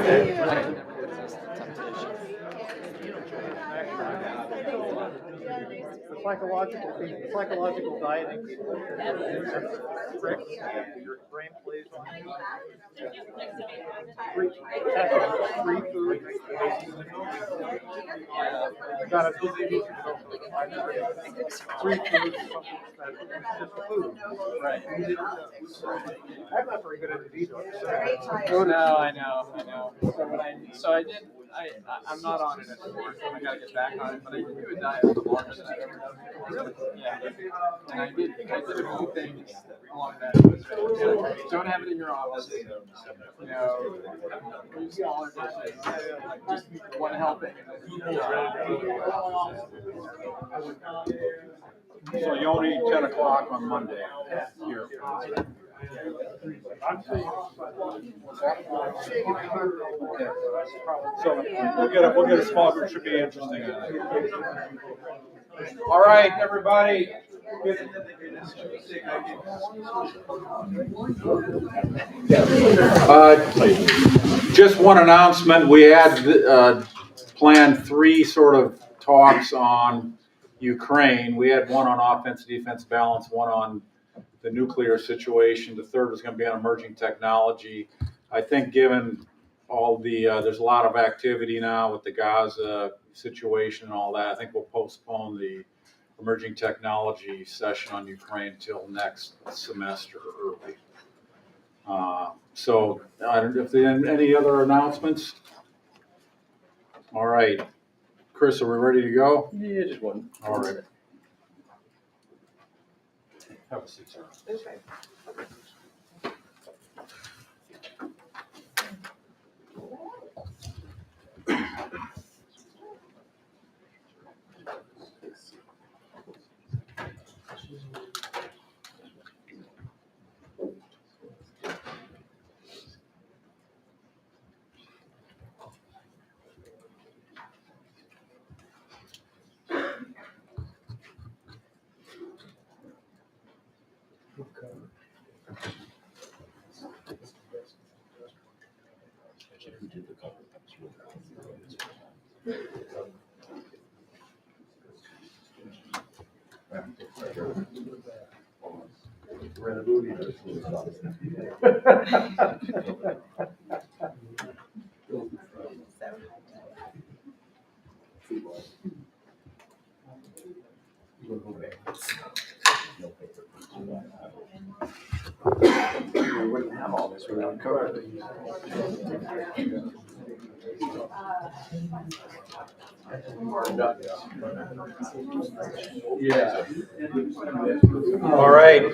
The psychological dieting tricks, your brain plays on free food. Got it. Free food, just food. Right. I'm not very good at it either. No, I know. I'm not on it anymore, so I gotta get back on it. But I did do a diet for the longest I've ever done. Yeah. And I did a few things along that. Don't have it in your office. Smaller dishes, like just one helping. So you only eat 10 o'clock on Monday here. So we'll get a small group. Should be interesting. All right, everybody. Just one announcement. We had planned 3 sort of talks on Ukraine. We had one on offense, defense balance, one on the nuclear situation. The third was going to be on emerging technology. I think given all the, there's a lot of activity now with the Gaza situation and all that, I think we'll postpone the emerging technology session on Ukraine till next semester early. So I don't know if there are any other announcements. All right. Chris, are we ready to go? Yeah, just one. All right. Have a seat, sir. Okay. We wouldn't have all this without COVID. Yeah. All right.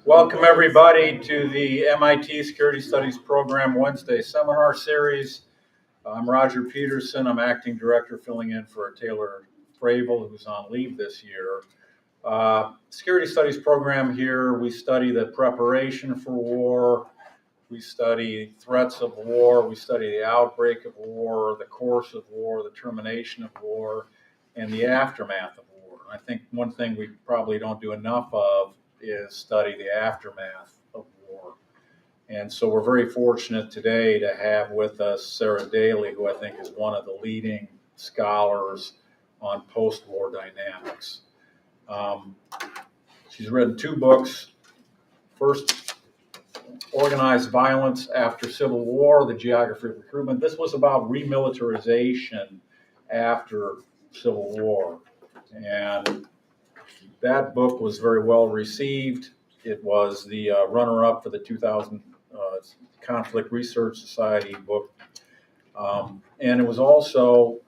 Welcome everybody to the MIT Security Studies Program Wednesday Seminar Series. I'm Roger Peterson. I'm acting director filling in for Taylor Fravel, who's on leave this year. Security Studies program here, we study the preparation for war, we study threats of war, we study the outbreak of war, the course of war, the termination of war, and the aftermath of war. I think one thing we probably don't do enough of is study the aftermath of war. And so we're very fortunate today to have with us Sarah Daly, who I think is one of the leading scholars on post-war dynamics. She's written 2 books. First, Organized Violence After Civil War, The Geography of Recruitment. This was about remilitarization after Civil War. And that book was very well received. It was the runner-up for the 2000 Conflict Research Society book. And it was also,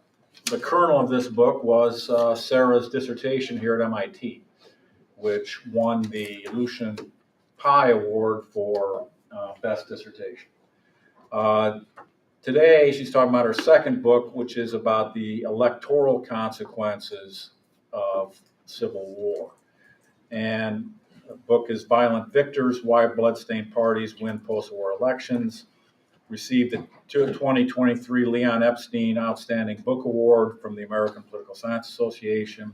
the kernel of this book was Sarah's dissertation here at MIT, which won the Lucian Pye Award for Best Dissertation. Today, she's talking about her second book, which is about the electoral consequences of Civil War. And the book is Violent Victors, Why Bloodstained Parties Win Post-War Elections. Received the 2023 Leon Epstein Outstanding Book Award from the American Political Science Association.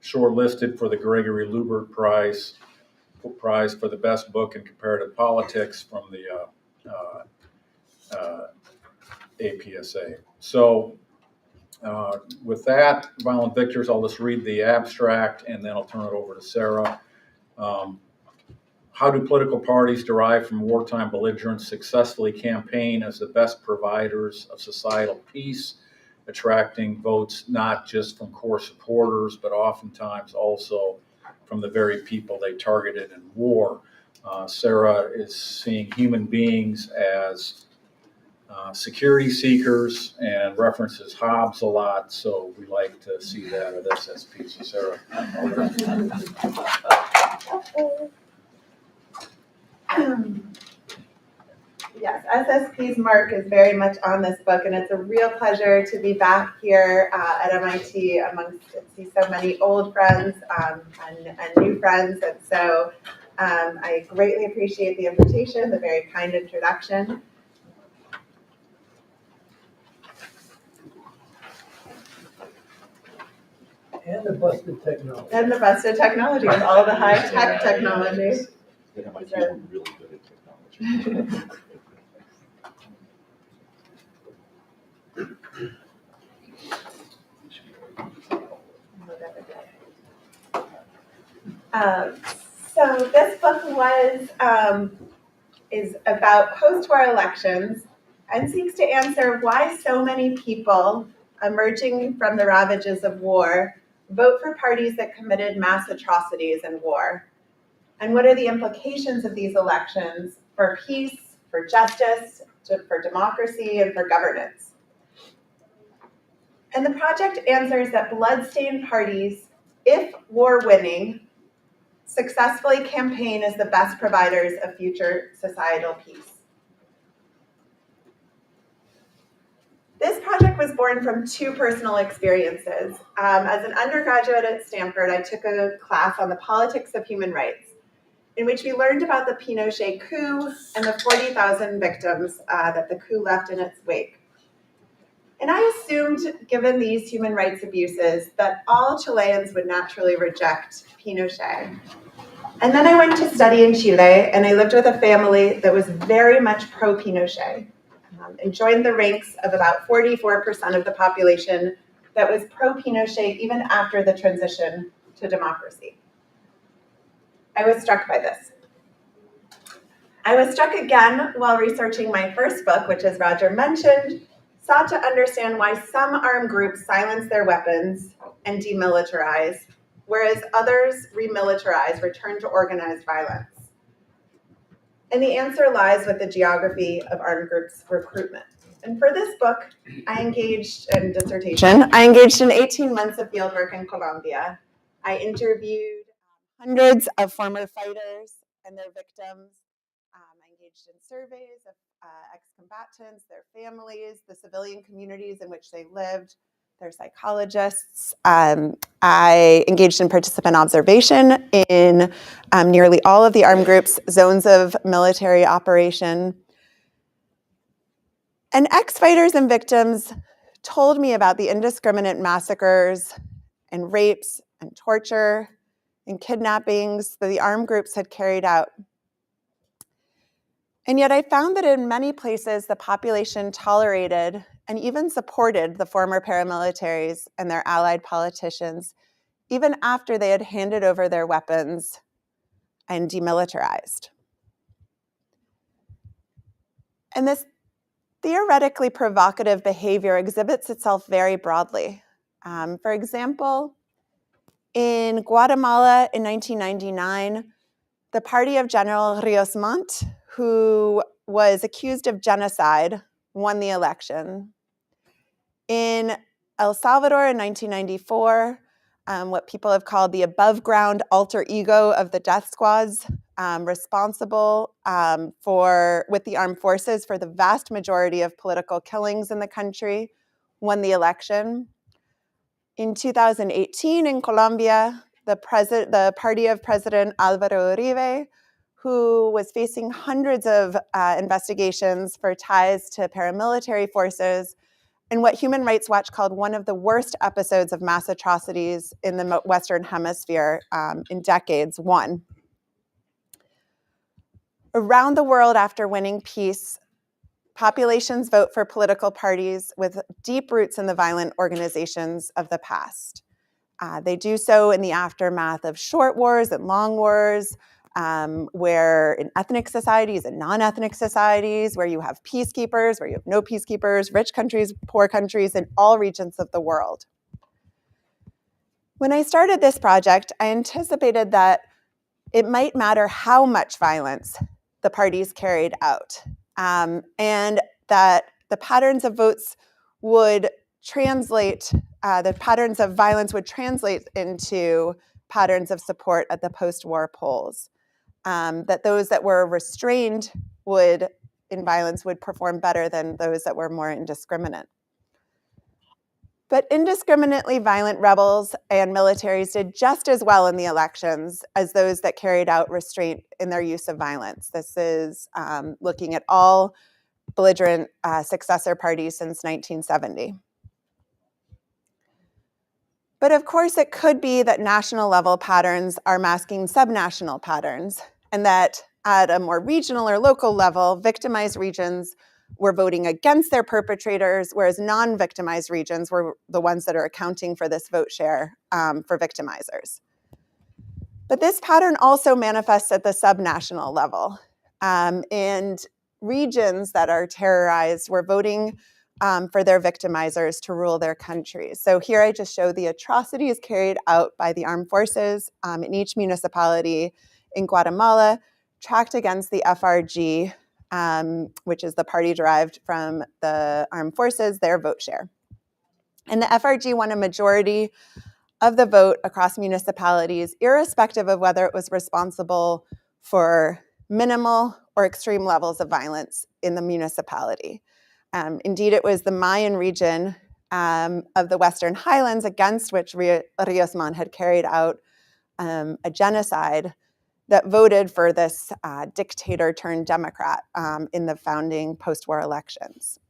Shortlisted for the Gregory Lubert Prize for the best book in comparative politics from the APSA. So with that, violent victors, I'll just read the abstract and then I'll turn it over to Sarah. How do political parties derived from wartime belligerents successfully campaign as the best providers of societal peace, attracting votes not just from core supporters, but oftentimes also from the very people they targeted in war? Sarah is seeing human beings as security seekers and references Hobbes a lot, so we like to see that at SSP. So Sarah. Yes, SSP's mark is very much on this book, and it's a real pleasure to be back here at MIT amongst see so many old friends and new friends. And so I greatly appreciate the invitation, the very kind introduction. And the busted technology. And the busted technology with all the high-tech technology. That MIT is really good at technology. So this book is about post-war elections and seeks to answer why so many people emerging from the ravages of war vote for parties that committed mass atrocities in war. And what are the implications of these elections for peace, for justice, for democracy, and for governance? And the project answers that blood-stained parties, if war-winning, successfully campaign as the best providers of future societal peace. This project was born from two personal experiences. As an undergraduate at Stanford, I took a class on the politics of human rights, in which we learned about the Pinochet coup and the 40,000 victims that the coup left in its wake. And I assumed, given these human rights abuses, that all Chileans would naturally reject Pinochet. And then I went to study in Chile, and I lived with a family that was very much pro-Pinochet, and joined the ranks of about 44% of the population that was pro-Pinochet even after the transition to democracy. I was struck by this. I was struck again while researching my first book, which, as Roger mentioned, sought to understand why some armed groups silence their weapons and demilitarize, whereas others remilitarize, return to organized violence. And the answer lies with the geography of armed groups recruitment. And for this book, I engaged in 18 months of fieldwork in Colombia. I interviewed hundreds of former fighters and their victims. I engaged in surveys of ex-combatants, their families, the civilian communities in which they lived, their psychologists. I engaged in participant observation in nearly all of the armed groups' zones of military operation. And ex-fighters and victims told me about the indiscriminate massacres and rapes and torture and kidnappings that the armed groups had carried out. And yet I found that in many places, the population tolerated and even supported the former paramilitaries and their allied politicians, even after they had handed over their weapons and demilitarized. And this theoretically provocative behavior exhibits itself very broadly. For example, in Guatemala in 1999, the party of General Rios Montt, who was accused of genocide, won the election. In El Salvador in 1994, what people have called the above-ground alter ego of the death squads, responsible with the armed forces for the vast majority of political killings in the country, won the election. In 2018 in Colombia, the party of President Alvaro Uribe, who was facing hundreds of investigations for ties to paramilitary forces, and what Human Rights Watch called one of the worst episodes of mass atrocities in the Western Hemisphere in decades, won. Around the world after winning peace, populations vote for political parties with deep roots in the violent organizations of the past. They do so in the aftermath of short wars and long wars, where in ethnic societies and non-ethnic societies, where you have peacekeepers, where you have no peacekeepers, rich countries, poor countries, in all regions of the world. When I started this project, I anticipated that it might matter how much violence the parties carried out, and that the patterns of votes would translate, the patterns of violence would translate into patterns of support at the post-war polls. That those that were restrained in violence would perform better than those that were more indiscriminate. But indiscriminately violent rebels and militaries did just as well in the elections as those that carried out restraint in their use of violence. This is looking at all belligerent successor parties since 1970. But of course, it could be that national level patterns are masking subnational patterns, and that at a more regional or local level, victimized regions were voting against their perpetrators, whereas non-victimized regions were the ones that are accounting for this vote share for victimizers. But this pattern also manifests at the subnational level. And regions that are terrorized were voting for their victimizers to rule their countries. So here I just show the atrocities carried out by the armed forces in each municipality in Guatemala, tracked against the FRG, which is the party derived from the armed forces, their vote share. And the FRG won a majority of the vote across municipalities, irrespective of whether it was responsible for minimal or extreme levels of violence in the municipality. Indeed, it was the Mayan region of the Western Highlands against which Rios Montt had carried out a genocide that voted for this dictator turned Democrat in the founding post-war elections.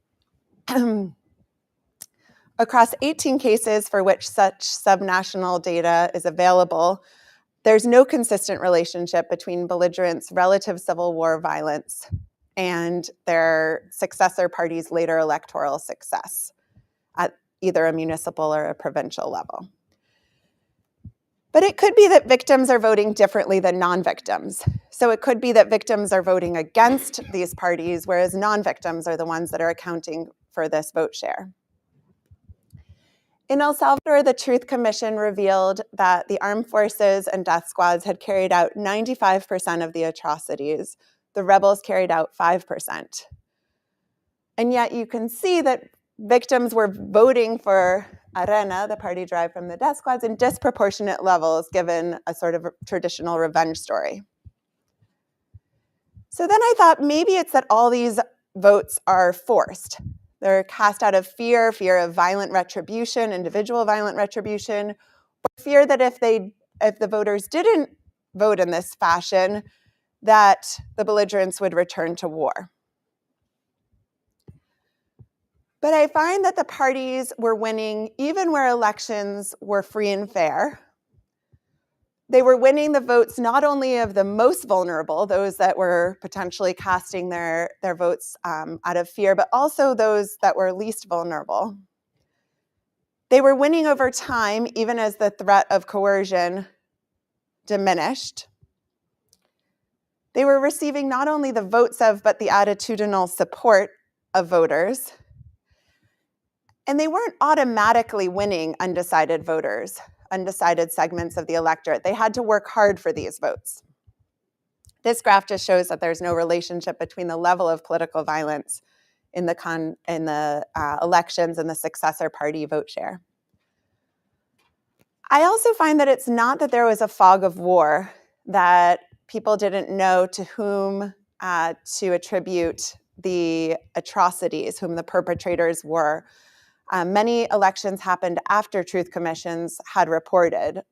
Across 18 cases for which such subnational data is available, there's no consistent relationship between belligerents' relative civil war violence and their successor parties' later electoral success at either a municipal or a provincial level. But it could be that victims are voting differently than non-victims. So it could be that victims are voting against these parties, whereas non-victims are the ones that are accounting for this vote share. In El Salvador, the Truth Commission revealed that the armed forces and death squads had carried out 95% of the atrocities. The rebels carried out 5%. And yet you can see that victims were voting for Arena, the party derived from the death squads, in disproportionate levels, given a sort of traditional revenge story. So then I thought maybe it's that all these votes are forced. They're cast out of fear of violent retribution, individual violent retribution, or fear that if the voters didn't vote in this fashion, that the belligerents would return to war. But I find that the parties were winning even where elections were free and fair. They were winning the votes not only of the most vulnerable, those that were potentially casting their votes out of fear, but also those that were least vulnerable. They were winning over time, even as the threat of coercion diminished. They were receiving not only the votes of, but the attitudinal support of voters. And they weren't automatically winning undecided voters, undecided segments of the electorate. They had to work hard for these votes. This graph just shows that there's no relationship between the level of political violence in the elections and the successor party vote share. I also find that it's not that there was a fog of war, that people didn't know to whom to attribute the atrocities, whom the perpetrators were. Many elections happened after truth commissions had reported.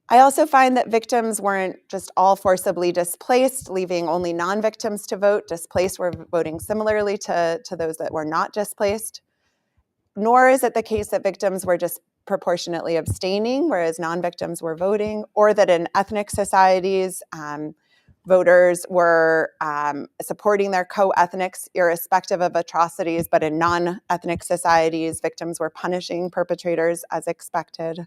I also find that victims weren't just all forcibly displaced, leaving only non-victims to vote. Displaced were voting similarly to those that were not displaced. Nor is it the case that victims were Voters were supporting their co-ethnics irrespective of atrocities, but in non-ethnic societies, victims were punishing perpetrators as expected.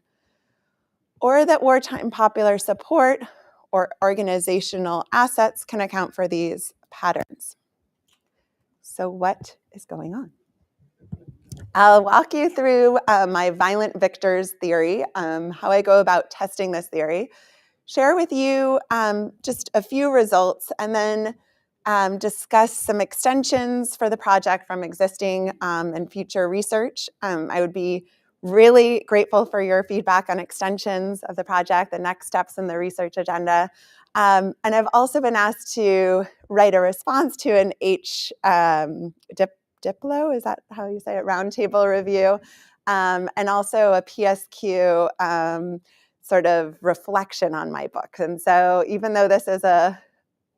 Or that wartime popular support or organizational assets can account for these patterns. So what is going on? I'll walk you through my violent victors theory, how I go about testing this theory, share with you just a few results, and then discuss some extensions for the project from existing and future research. I would be really grateful for your feedback on extensions of the project, the next steps in the research agenda. And I've also been asked to write a response to an Diplo, is that how you say it, roundtable review, and also a PSQ sort of reflection on my book. And so even though this is a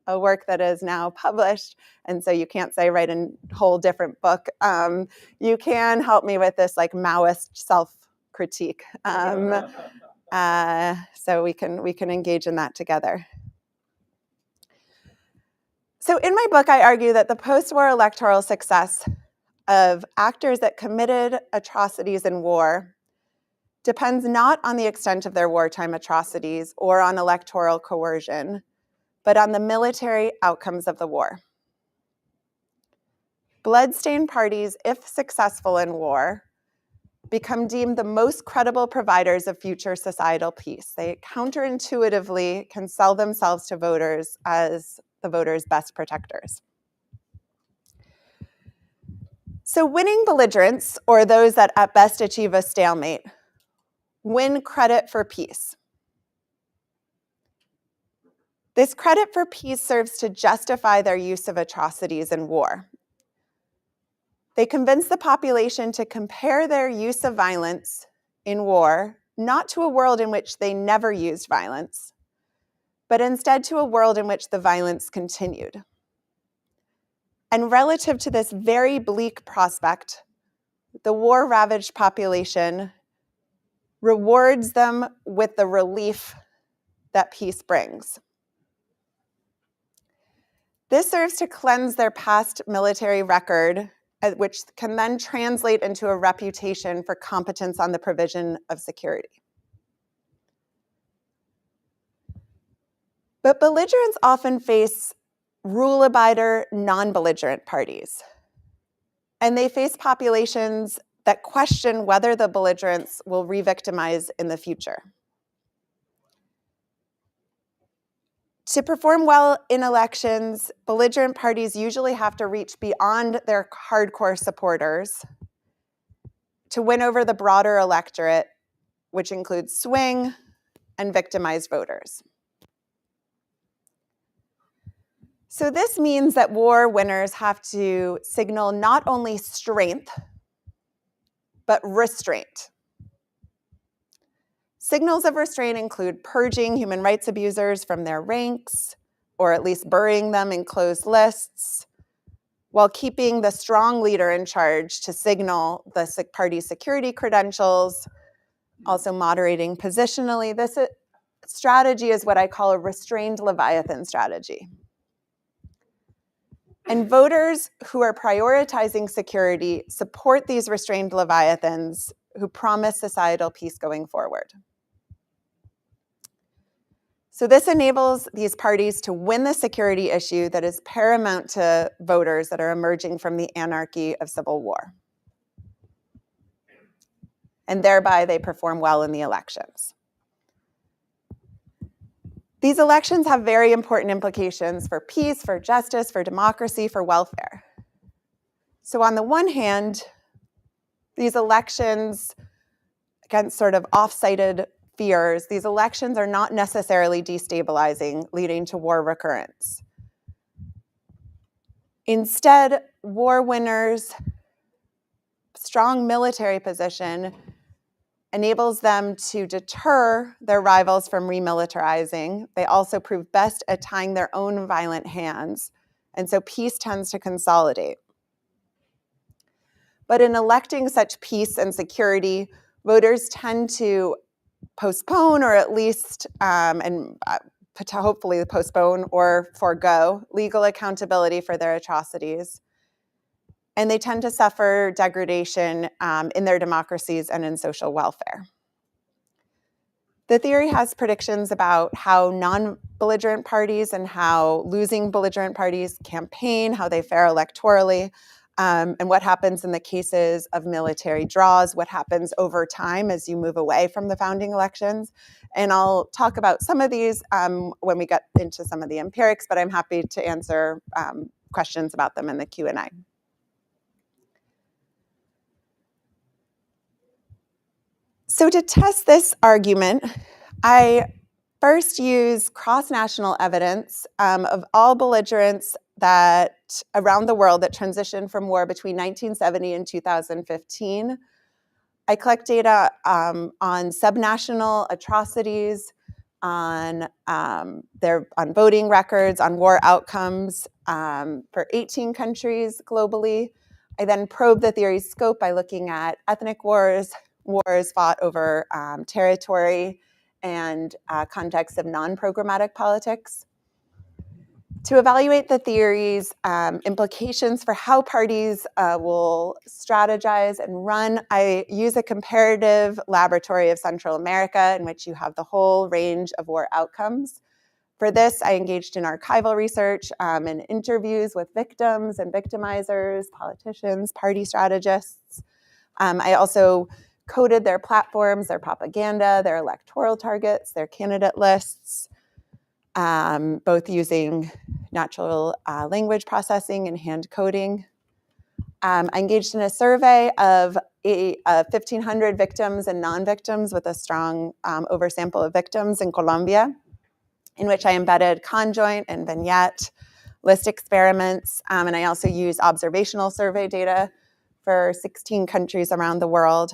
work that is now published, and so you can't say write a whole different book, you can help me with this like Maoist self-critique. So we can engage in that together. So in my book, I argue that the post-war electoral success of actors that committed atrocities in war depends not on the extent of their wartime atrocities or on electoral coercion, but on the military outcomes of the war. Bloodstained parties, if successful in war, become deemed the most credible providers of future societal peace. They counterintuitively can sell themselves to voters as the voters' best protectors. So winning belligerents, or those that at best achieve a stalemate, win credit for peace. This credit for peace serves to justify their use of atrocities in war. They convince the population to compare their use of violence in war not to a world in which they never used violence, but instead to a world in which the violence continued. And relative to this very bleak prospect, the war-ravaged population rewards them with the relief that peace brings. This serves to cleanse their past military record, which can then translate into a reputation for competence on the provision of security. But belligerents often face rule-abider, non-belligerent parties. And they face populations that question whether the belligerents will re-victimize in the future. To perform well in elections, belligerent parties usually have to reach beyond their hardcore supporters to win over the broader electorate, which includes swing and victimized voters. So this means that war winners have to signal not only strength, but restraint. Signals of restraint include purging human rights abusers from their ranks, or at least burying them in closed lists, while keeping the strong leader in charge to signal the party's security credentials, also moderating positionally. This strategy is what I call a restrained Leviathan strategy. And voters who are prioritizing security support these restrained Leviathans who promise societal peace going forward. So this enables these parties to win the security issue that is paramount to voters that are emerging from the anarchy of civil war. And thereby they perform well in the elections. These elections have very important implications for peace, for justice, for democracy, for welfare. So on the one hand, these elections, against sort of off-cited fears, these elections are not necessarily destabilizing, leading to war recurrence. Instead, war winners' strong military position enables them to deter their rivals from remilitarizing. They also prove best at tying their own violent hands, and so peace tends to consolidate. But in electing such peace and security, voters tend to postpone or at least to hopefully postpone or forego legal accountability for their atrocities. And they tend to suffer degradation in their democracies and in social welfare. The theory has predictions about how non-belligerent parties and how losing belligerent parties campaign, how they fare electorally, and what happens in the cases of military draws, what happens over time as you move away from the founding elections. And I'll talk about some of these when we get into some of the empirics, but I'm happy to answer questions about them in the Q&A. So to test this argument, I first use cross-national evidence of all belligerents that around the world that transitioned from war between 1970 and 2015. I collect data on subnational atrocities, on voting records, on war outcomes for 18 countries globally. I then probe the theory's scope by looking at ethnic wars fought over territory and context of non-programmatic politics. To evaluate the theory's implications for how parties will strategize and run, I use a comparative laboratory of Central America in which you have the whole range of war outcomes. For this, I engaged in archival research and interviews with victims and victimizers, politicians, party strategists. I also coded their platforms, their propaganda, their electoral targets, their candidate lists, both using natural language processing and hand coding. I engaged in a survey of 1,500 victims and non-victims with a strong oversample of victims in Colombia, in which I embedded conjoint and vignette list experiments. And I also used observational survey data for 16 countries around the world.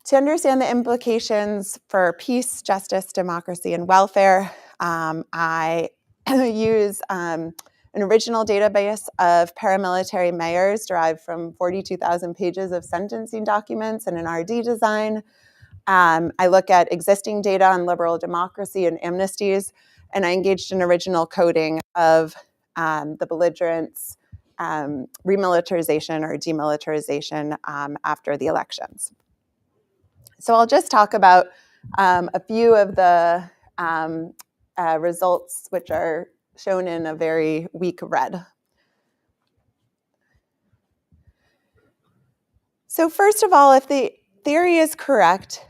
To understand the implications for peace, justice, democracy, and welfare, I use an original database of paramilitary mayors derived from 42,000 pages of sentencing documents and an RD design. I look at existing data on liberal democracy and amnesties, and I engaged in original coding of the belligerents' remilitarization or demilitarization after the elections. So I'll just talk about a few of the results, which are shown in a very weak red. So first of all, if the theory is correct,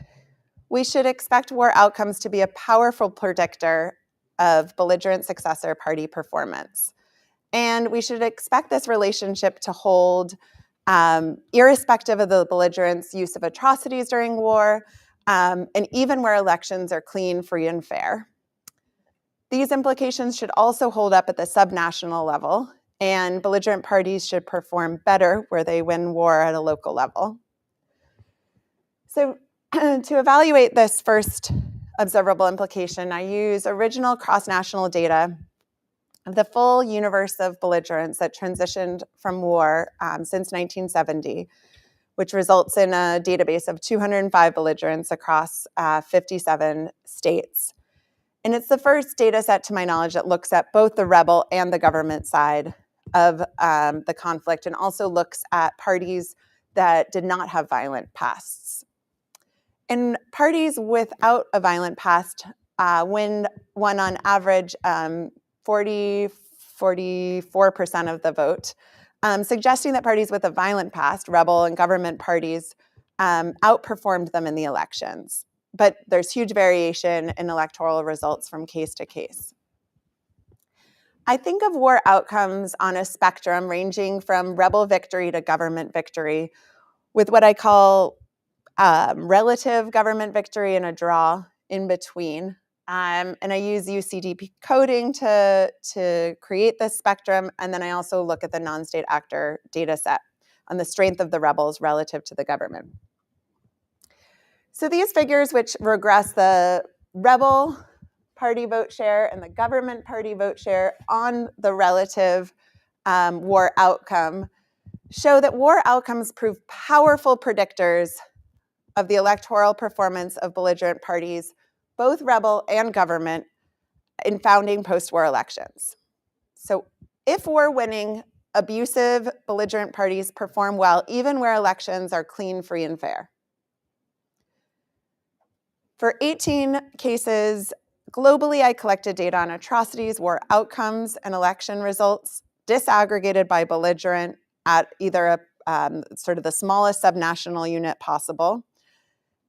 we should expect war outcomes to be a powerful predictor of belligerent successor party performance. And we should expect this relationship to hold irrespective of the belligerents' use of atrocities during war, and even where elections are clean, free, and fair. These implications should also hold up at the subnational level, and belligerent parties should perform better where they win war at a local level. So to evaluate this first observable implication, I use original cross-national data of the full universe of belligerents that transitioned from war since 1970, which results in a database of 205 belligerents across 57 states. And it's the first data set, to my knowledge, that looks at both the rebel and the government side of the conflict, and also looks at parties that did not have violent pasts. And parties without a violent past won on average 44% of the vote, suggesting that parties with a violent past, rebel and government parties, outperformed them in the elections. But there's huge variation in electoral results from case to case. I think of war outcomes on a spectrum ranging from rebel victory to government victory, with what I call relative government victory and a draw in between. And I use UCDP coding to create this spectrum. And then I also look at the non-state actor data set on the strength of the rebels relative to the government. So these figures, which regress the rebel party vote share and the government party vote share on the relative war outcome, show that war outcomes prove powerful predictors of the electoral performance of belligerent parties both rebel and government, in founding post-war elections. So if war-winning, abusive, belligerent parties perform well, even where elections are clean, free, and fair. For 18 cases globally, I collected data on atrocities, war outcomes, and election results, disaggregated by belligerent at either sort of the smallest subnational unit possible.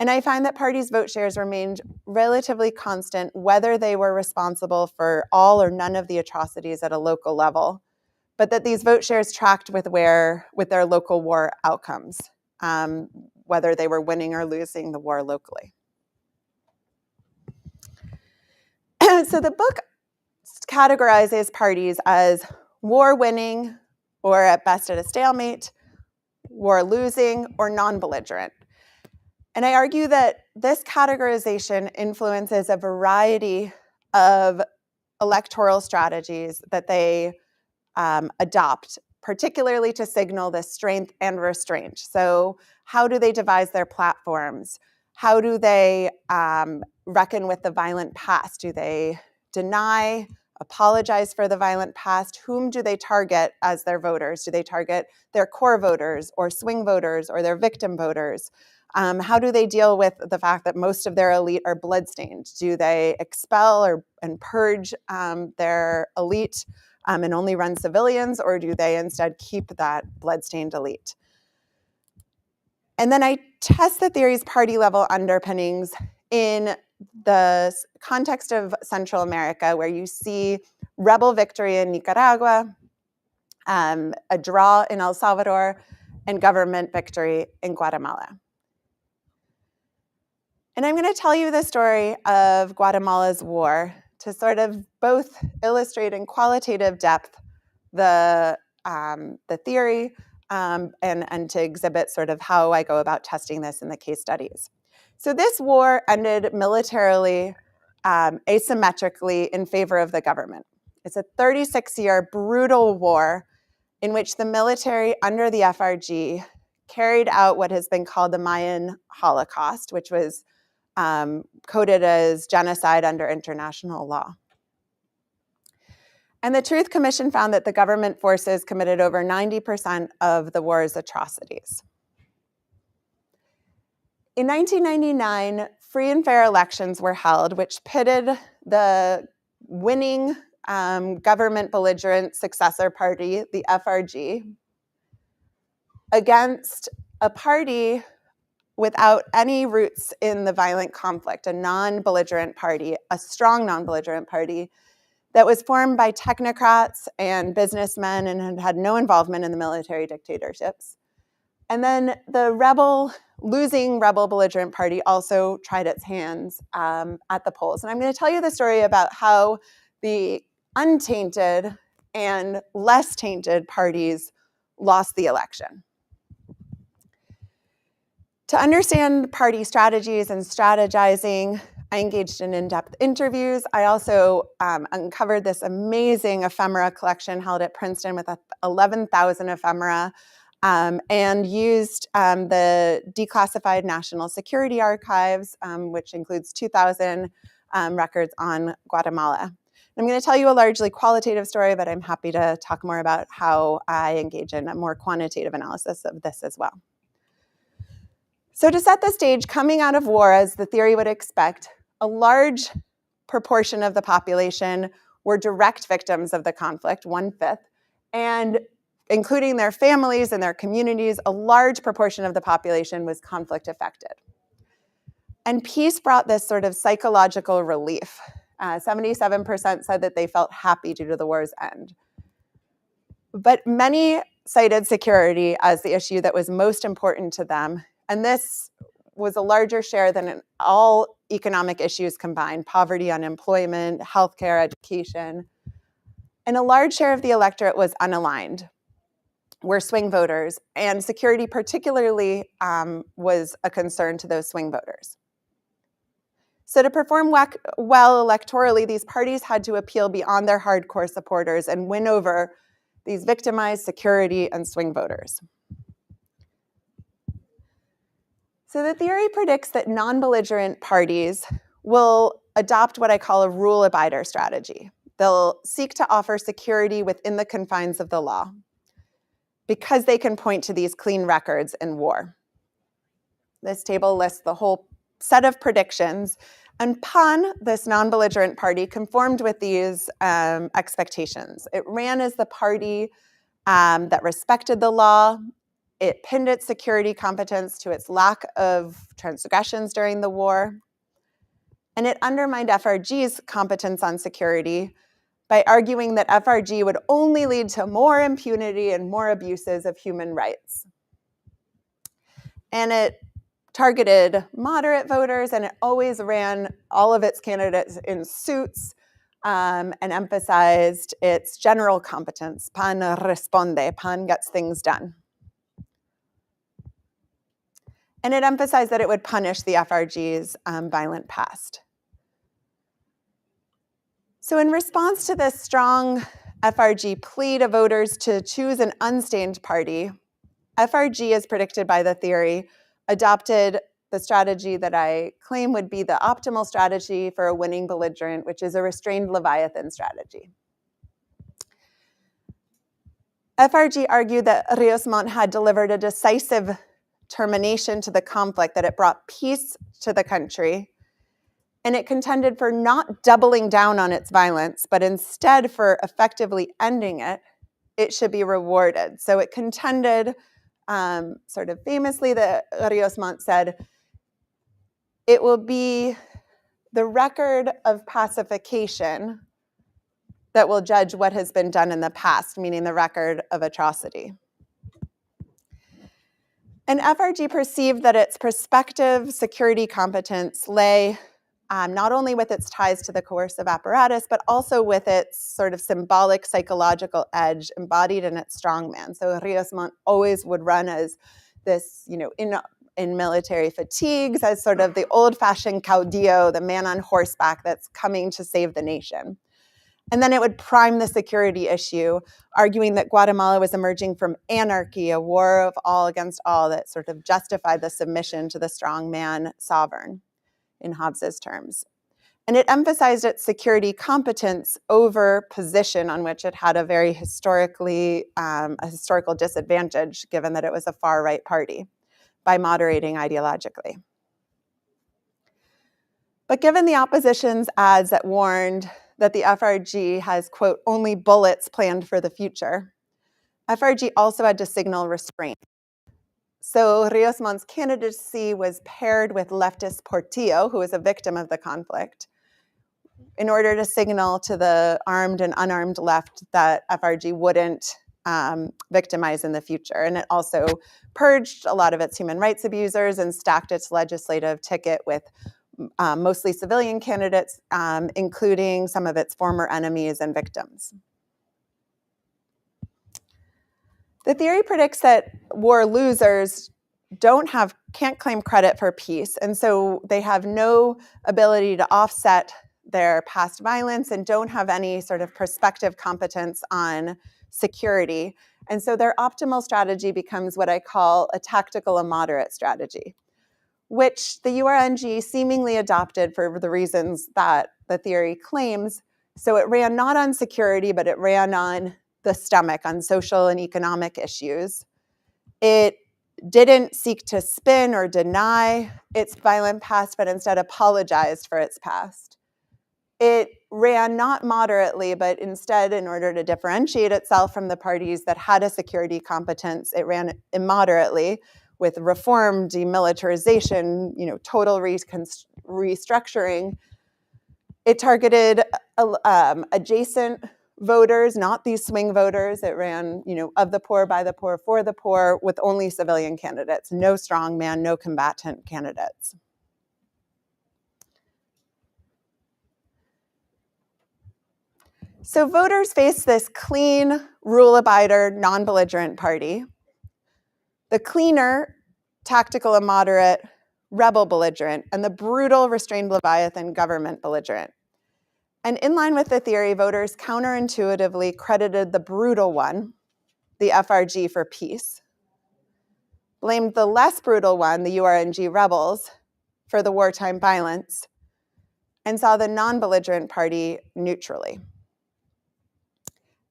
And I find that parties' vote shares remained relatively constant, whether they were responsible for all or none of the atrocities at a local level, but that these vote shares tracked with their local war outcomes, whether they were winning or losing the war locally. So the book categorizes parties as war-winning, or at best at a stalemate, war-losing, or non-belligerent. And I argue that this categorization influences a variety of electoral strategies that they adopt, particularly to signal the strength and restraint. So how do they devise their platforms? How do they reckon with the violent past? Do they deny, apologize for the violent past? Whom do they target as their voters? Do they target their core voters or swing voters or their victim voters? How do they deal with the fact that most of their elite are bloodstained? Do they expel and purge their elite and only run civilians, or do they instead keep that bloodstained elite? And then I test the theory's party-level underpinnings in the context of Central America, where you see rebel victory in Nicaragua, a draw in El Salvador, and government victory in Guatemala. And I'm going to tell you the story of Guatemala's war to sort of both illustrate in qualitative depth the theory and to exhibit sort of how I go about testing this in the case studies. So this war ended militarily, asymmetrically in favor of the government. It's a 36-year brutal war in which the military under the FRG carried out what has been called the Mayan Holocaust, which was coded as genocide under international law. And the Truth Commission found that the government forces committed over 90% of the war's atrocities. In 1999, free and fair elections were held, which pitted the winning government belligerent successor party, the FRG, against a party without any roots in the violent conflict, a non-belligerent party, a strong non-belligerent party that was formed by technocrats and businessmen and had no involvement in the military dictatorships. And then the losing rebel belligerent party also tried its hands at the polls. And I'm going to tell you the story about how the untainted and less tainted parties lost the election. To understand party strategies and strategizing, I engaged in in-depth interviews. I also uncovered this amazing ephemera collection held at Princeton with 11,000 ephemera and used the declassified National Security Archives, which includes 2,000 records on Guatemala. I'm going to tell you a largely qualitative story, but I'm happy to talk more about how I engage in a more quantitative analysis of this as well. So to set the stage, coming out of war, as the theory would expect, a large proportion of the population were direct victims of the conflict, 1/5, and including their families and their communities, a large proportion of the population was conflict affected. And peace brought this sort of psychological relief. 77% said that they felt happy due to the war's end. But many cited security as the issue that was most important to them. And this was a larger share than in all economic issues combined: poverty, unemployment, healthcare, education. And a large share of the electorate was unaligned, were swing voters, and security particularly was a concern to those swing voters. So to perform well electorally, these parties had to appeal beyond their hardcore supporters and win over these victimized security and swing voters. So the theory predicts that non-belligerent parties will adopt what I call a rule abider strategy. They'll seek to offer security within the confines of the law because they can point to these clean records in war. This table lists the whole set of predictions, and PAN, this non-belligerent party, conformed with these expectations. It ran as the party that respected the law. It pinned its security competence to its lack of transgressions during the war. And it undermined FRG's competence on security by arguing that FRG would only lead to more impunity and more abuses of human rights. And it targeted moderate voters, and it always ran all of its candidates in suits and emphasized its general competence. PAN responde, PAN gets things done. And it emphasized that it would punish the FRG's violent past. So in response to this strong FRG plea to voters to choose an unstained party, FRG, as predicted by the theory, adopted the strategy that I claim would be the optimal strategy for a winning belligerent, which is a restrained Leviathan strategy. FRG argued that Rios Montt had delivered a decisive termination to the conflict, that it brought peace to the country, and it contended for not doubling down on its violence, but instead for effectively ending it, it should be rewarded. So it contended, sort of famously, that Rios Montt said, it will be the record of pacification that will judge what has been done in the past, meaning the record of atrocity. And FRG perceived that its prospective security competence lay not only with its ties to the coercive apparatus, but also with its sort of symbolic psychological edge embodied in its strongman. So Rios Montt always would run as this, in military fatigues, as sort of the old-fashioned caudillo, the man on horseback that's coming to save the nation. And then it would prime the security issue, arguing that Guatemala was emerging from anarchy, a war of all against all that sort of justified the submission to the strongman sovereign, in Hobbes's terms. And it emphasized its security competence over position, on which it had a very historical disadvantage, given that it was a far-right party, by moderating ideologically. But given the opposition's ads that warned that the FRG has, quote, only bullets planned for the future, FRG also had to signal restraint. So Rios Montt's candidacy was paired with leftist Portillo, who was a victim of the conflict, in order to signal to the armed and unarmed left that FRG wouldn't victimize in the future. And it also purged a lot of its human rights abusers and stacked its legislative ticket with mostly civilian candidates, including some of its former enemies and victims. The theory predicts that war losers can't claim credit for peace, and so they have no ability to offset their past violence and don't have any sort of prospective competence on security. And so their optimal strategy becomes what I call a tactical immoderate strategy, which the URNG seemingly adopted for the reasons that the theory claims. So it ran not on security, but it ran on the stomach, on social and economic issues. It didn't seek to spin or deny its violent past, but instead apologized for its past. It ran not moderately, but instead, in order to differentiate itself from the parties that had a security competence, it ran immoderately, with reform, demilitarization, total restructuring. It targeted adjacent voters, not these swing voters. It ran, of the poor, by the poor, for the poor, with only civilian candidates, no strongman, no combatant candidates. So voters face this clean, rule-abider, non-belligerent party, the cleaner, tactical immoderate, rebel belligerent, and the brutal, restrained Leviathan government belligerent. And in line with the theory, voters counterintuitively credited the brutal one, the FRG, for peace, blamed the less brutal one, the URNG rebels, for the wartime violence, and saw the non-belligerent party neutrally.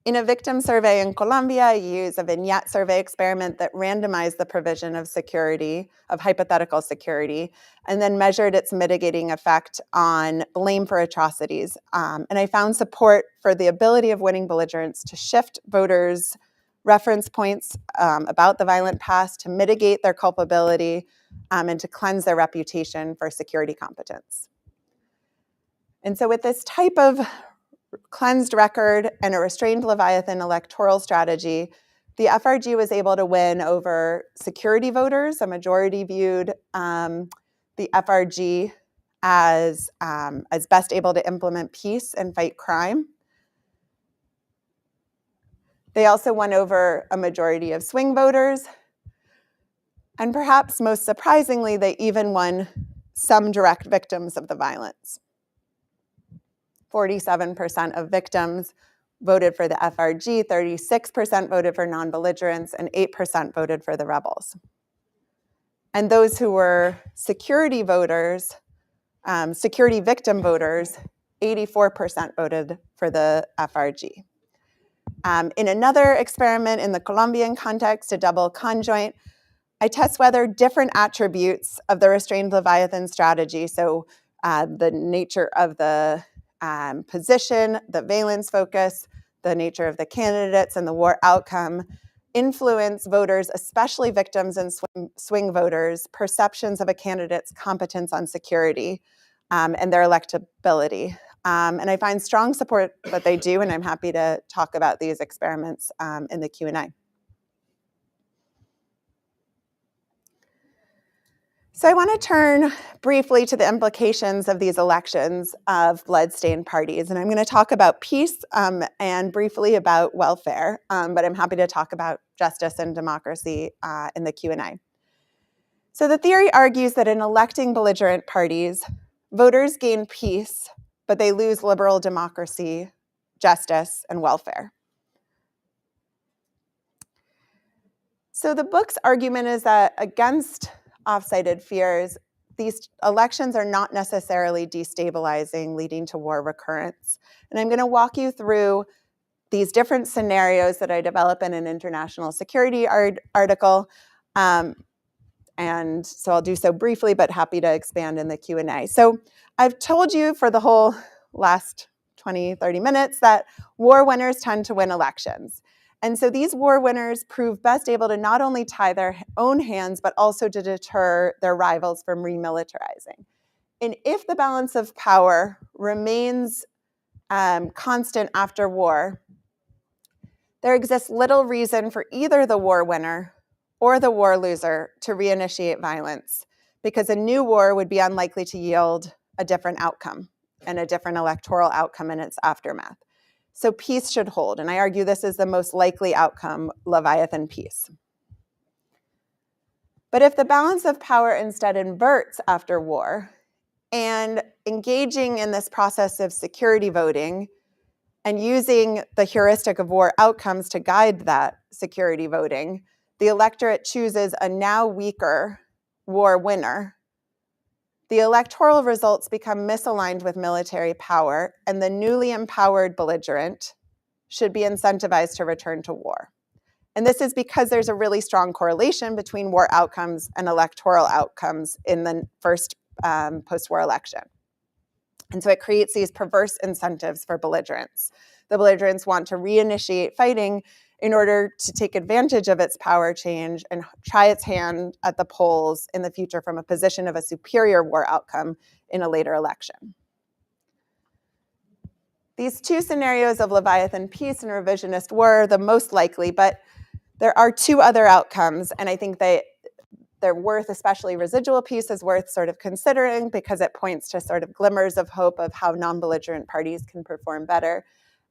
In a victim survey in Colombia, I used a vignette survey experiment that randomized the provision of security, of hypothetical security, and then measured its mitigating effect on blame for atrocities. And I found support for the ability of winning belligerents to shift voters' reference points about the violent past, to mitigate their culpability, and to cleanse their reputation for security competence. And so with this type of cleansed record and a restrained Leviathan electoral strategy, the FRG was able to win over security voters. A majority viewed the FRG as best able to implement peace and fight crime. They also won over a majority of swing voters. And perhaps most surprisingly, they even won some direct victims of the violence. 47% of victims voted for the FRG, 36% voted for non-belligerents, and 8% voted for the rebels. And those who were security voters, security victim voters, 84% voted for the FRG. In another experiment in the Colombian context, a double conjoint, I test whether different attributes of the restrained Leviathan strategy, so the nature of the position, the valence focus, the nature of the candidates, and the war outcome influence voters, especially victims and swing voters, perceptions of a candidate's competence on security and their electability. And I find strong support that they do, and I'm happy to talk about these experiments in the Q&A. So I want to turn briefly to the implications of these elections of blood-stained parties. And I'm going to talk about peace and briefly about welfare, but I'm happy to talk about justice and democracy in the Q&A. So the theory argues that in electing belligerent parties, voters gain peace, but they lose liberal democracy, justice, and welfare. So the book's argument is that against off-cited fears, these elections are not necessarily destabilizing, leading to war recurrence. And I'm going to walk you through these different scenarios that I develop in an international security article. And so I'll do so briefly, but happy to expand in the Q&A. So I've told you for the whole last 20, 30 minutes that war winners tend to win elections. And so these war winners prove best able to not only tie their own hands, but also to deter their rivals from remilitarizing. And if the balance of power remains constant after war, there exists little reason for either the war winner or the war loser to reinitiate violence, because a new war would be unlikely to yield a different outcome and a different electoral outcome in its aftermath. So peace should hold, and I argue this is the most likely outcome, Leviathan peace. But if the balance of power instead inverts after war, and engaging in this process of security voting and using the heuristic of war outcomes to guide that security voting, the electorate chooses a now weaker war winner, the electoral results become misaligned with military power, and the newly empowered belligerent should be incentivized to return to war. And this is because there's a really strong correlation between war outcomes and electoral outcomes in the first post-war election. And so it creates these perverse incentives for belligerents. The belligerents want to reinitiate fighting in order to take advantage of its power change and try its hand at the polls in the future from a position of a superior war outcome in a later election. These two scenarios of Leviathan peace and revisionist war are the most likely, but there are two other outcomes, and I think they're worth, especially residual peace is worth sort of considering because it points to sort of glimmers of hope of how non-belligerent parties can perform better.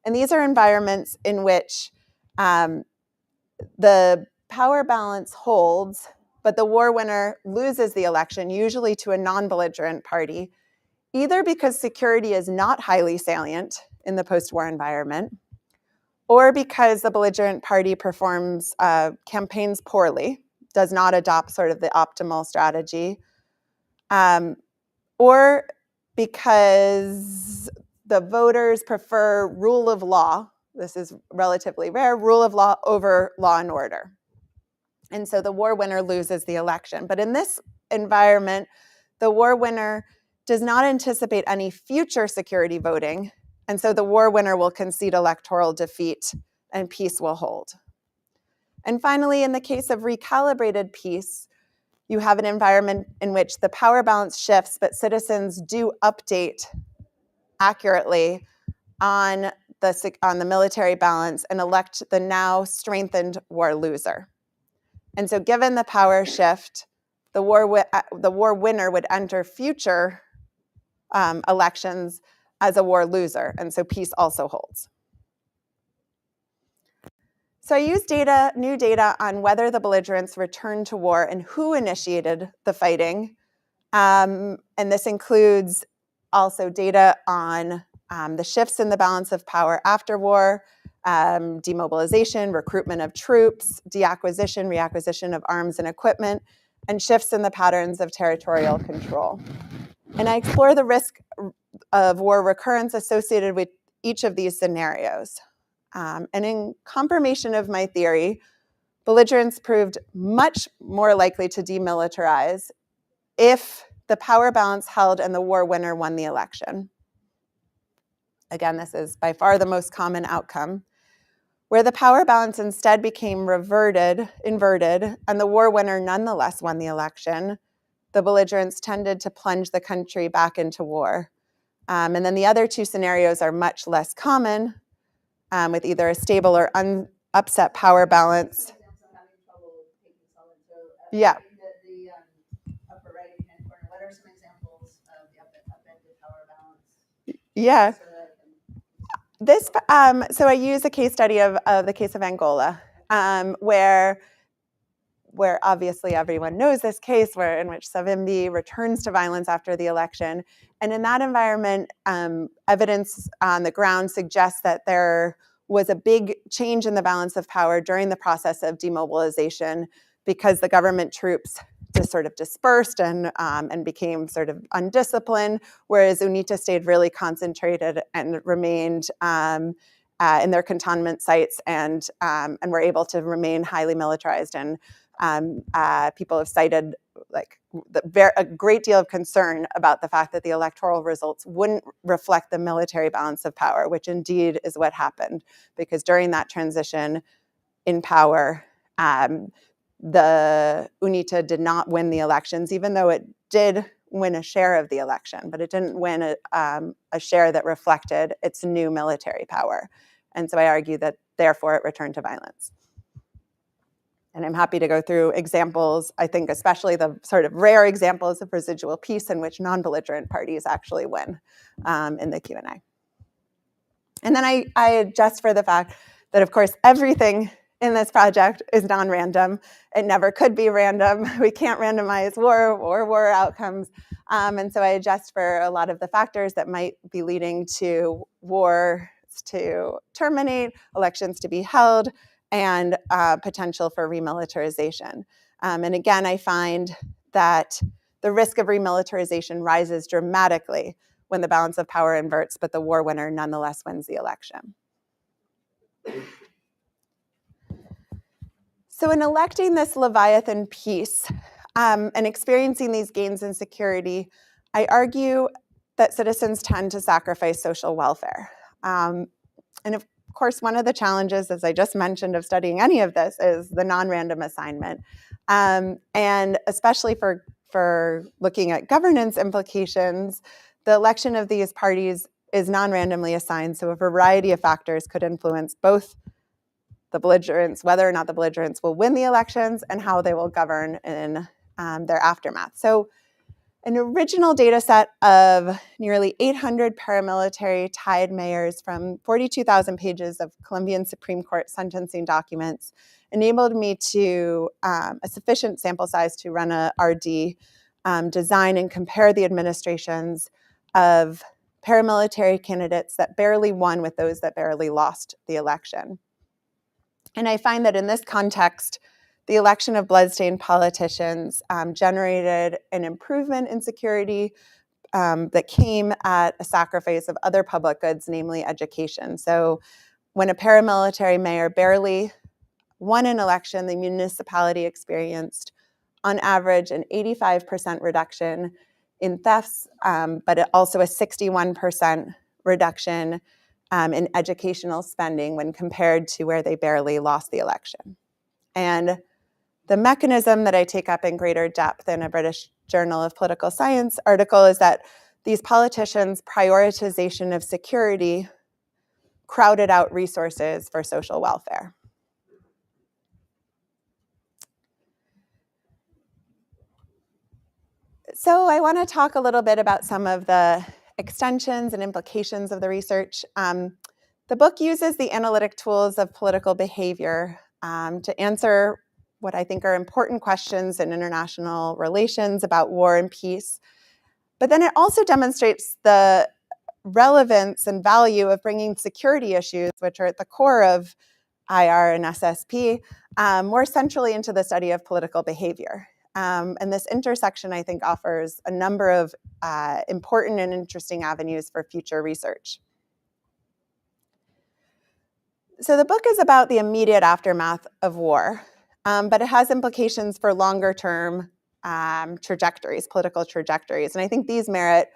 And these are environments in which the power balance holds, but the war winner loses the election, usually to a non-belligerent party, either because security is not highly salient in the post-war environment, or because the belligerent party performs campaigns poorly, does not adopt sort of the optimal strategy, or because the voters prefer rule of law. This is relatively rare, rule of law over law and order. And so the war winner loses the election. But in this environment, the war winner does not anticipate any future security voting. And so the war winner will concede electoral defeat and peace will hold. And finally, in the case of recalibrated peace, you have an environment in which the power balance shifts, but citizens do update accurately on the military balance and elect the now strengthened war loser. And so given the power shift, the war winner would enter future elections as a war loser, and so peace also holds. So I used new data on whether the belligerents returned to war and who initiated the fighting. And this includes also data on the shifts in the balance of power after war, demobilization, recruitment of troops, deacquisition, reacquisition of arms and equipment, and shifts in the patterns of territorial control. And I explore the risk of war recurrence associated with each of these scenarios. And in confirmation of my theory, belligerents proved much more likely to demilitarize if the power balance held and the war winner won the election. Again, this is by far the most common outcome. Where the power balance instead became inverted, and the war winner nonetheless won the election, the belligerents tended to plunge the country back into war. And then the other two scenarios are much less common, with either a stable or upset power balance. Yeah. The upper right-hand corner, what are some examples of the upended power balance? Yeah. So I use a case study of the case of Angola, where obviously everyone knows this case, in which Savimbi returns to violence after the election. And in that environment, evidence on the ground suggests that there was a big change in the balance of power during the process of demobilization because the government troops just sort of dispersed and became sort of undisciplined, whereas UNITA stayed really concentrated and remained in their cantonment sites and were able to remain highly militarized. And people have cited a great deal of concern about the fact that the electoral results wouldn't reflect the military balance of power, which indeed is what happened, because during that transition in power, the UNITA did not win the elections, even though it did win a share of the election, but it didn't win a share that reflected its new military power. And so I argue that therefore it returned to violence. And I'm happy to go through examples, I think especially the sort of rare examples of residual peace in which non-belligerent parties actually win in the Q&A. And then I adjust for the fact that, of course, everything in this project is non-random. It never could be random. We can't randomize war or war outcomes. And so I adjust for a lot of the factors that might be leading to wars to terminate, elections to be held, and potential for remilitarization. And again, I find that the risk of remilitarization rises dramatically when the balance of power inverts, but the war winner nonetheless wins the election. So in electing this Leviathan peace and experiencing these gains in security, I argue that citizens tend to sacrifice social welfare. And of course, one of the challenges, as I just mentioned, of studying any of this is the non-random assignment. And especially for looking at governance implications, the election of these parties is non-randomly assigned, so a variety of factors could influence both the belligerents, whether or not the belligerents will win the elections, and how they will govern in their aftermath. So an original data set of nearly 800 paramilitary tied mayors from 42,000 pages of Colombian Supreme Court sentencing documents enabled me to a sufficient sample size to run a RD, design and compare the administrations of paramilitary candidates that barely won with those that barely lost the election. And I find that in this context, the election of bloodstained politicians generated an improvement in security that came at a sacrifice of other public goods, namely education. So when a paramilitary mayor barely won an election, the municipality experienced, on average, an 85% reduction in thefts, but also a 61% reduction in educational spending when compared to where they barely lost the election. And the mechanism that I take up in greater depth in a British Journal of Political Science article is that these politicians' prioritization of security crowded out resources for social welfare. So I want to talk a little bit about some of the extensions and implications of the research. The book uses the analytic tools of political behavior to answer what I think are important questions in international relations about war and peace. But then it also demonstrates the relevance and value of bringing security issues, which are at the core of IR and SSP, more centrally into the study of political behavior. And this intersection, I think, offers a number of important and interesting avenues for future research. So the book is about the immediate aftermath of war, but it has implications for longer-term trajectories, political trajectories. And I think these merit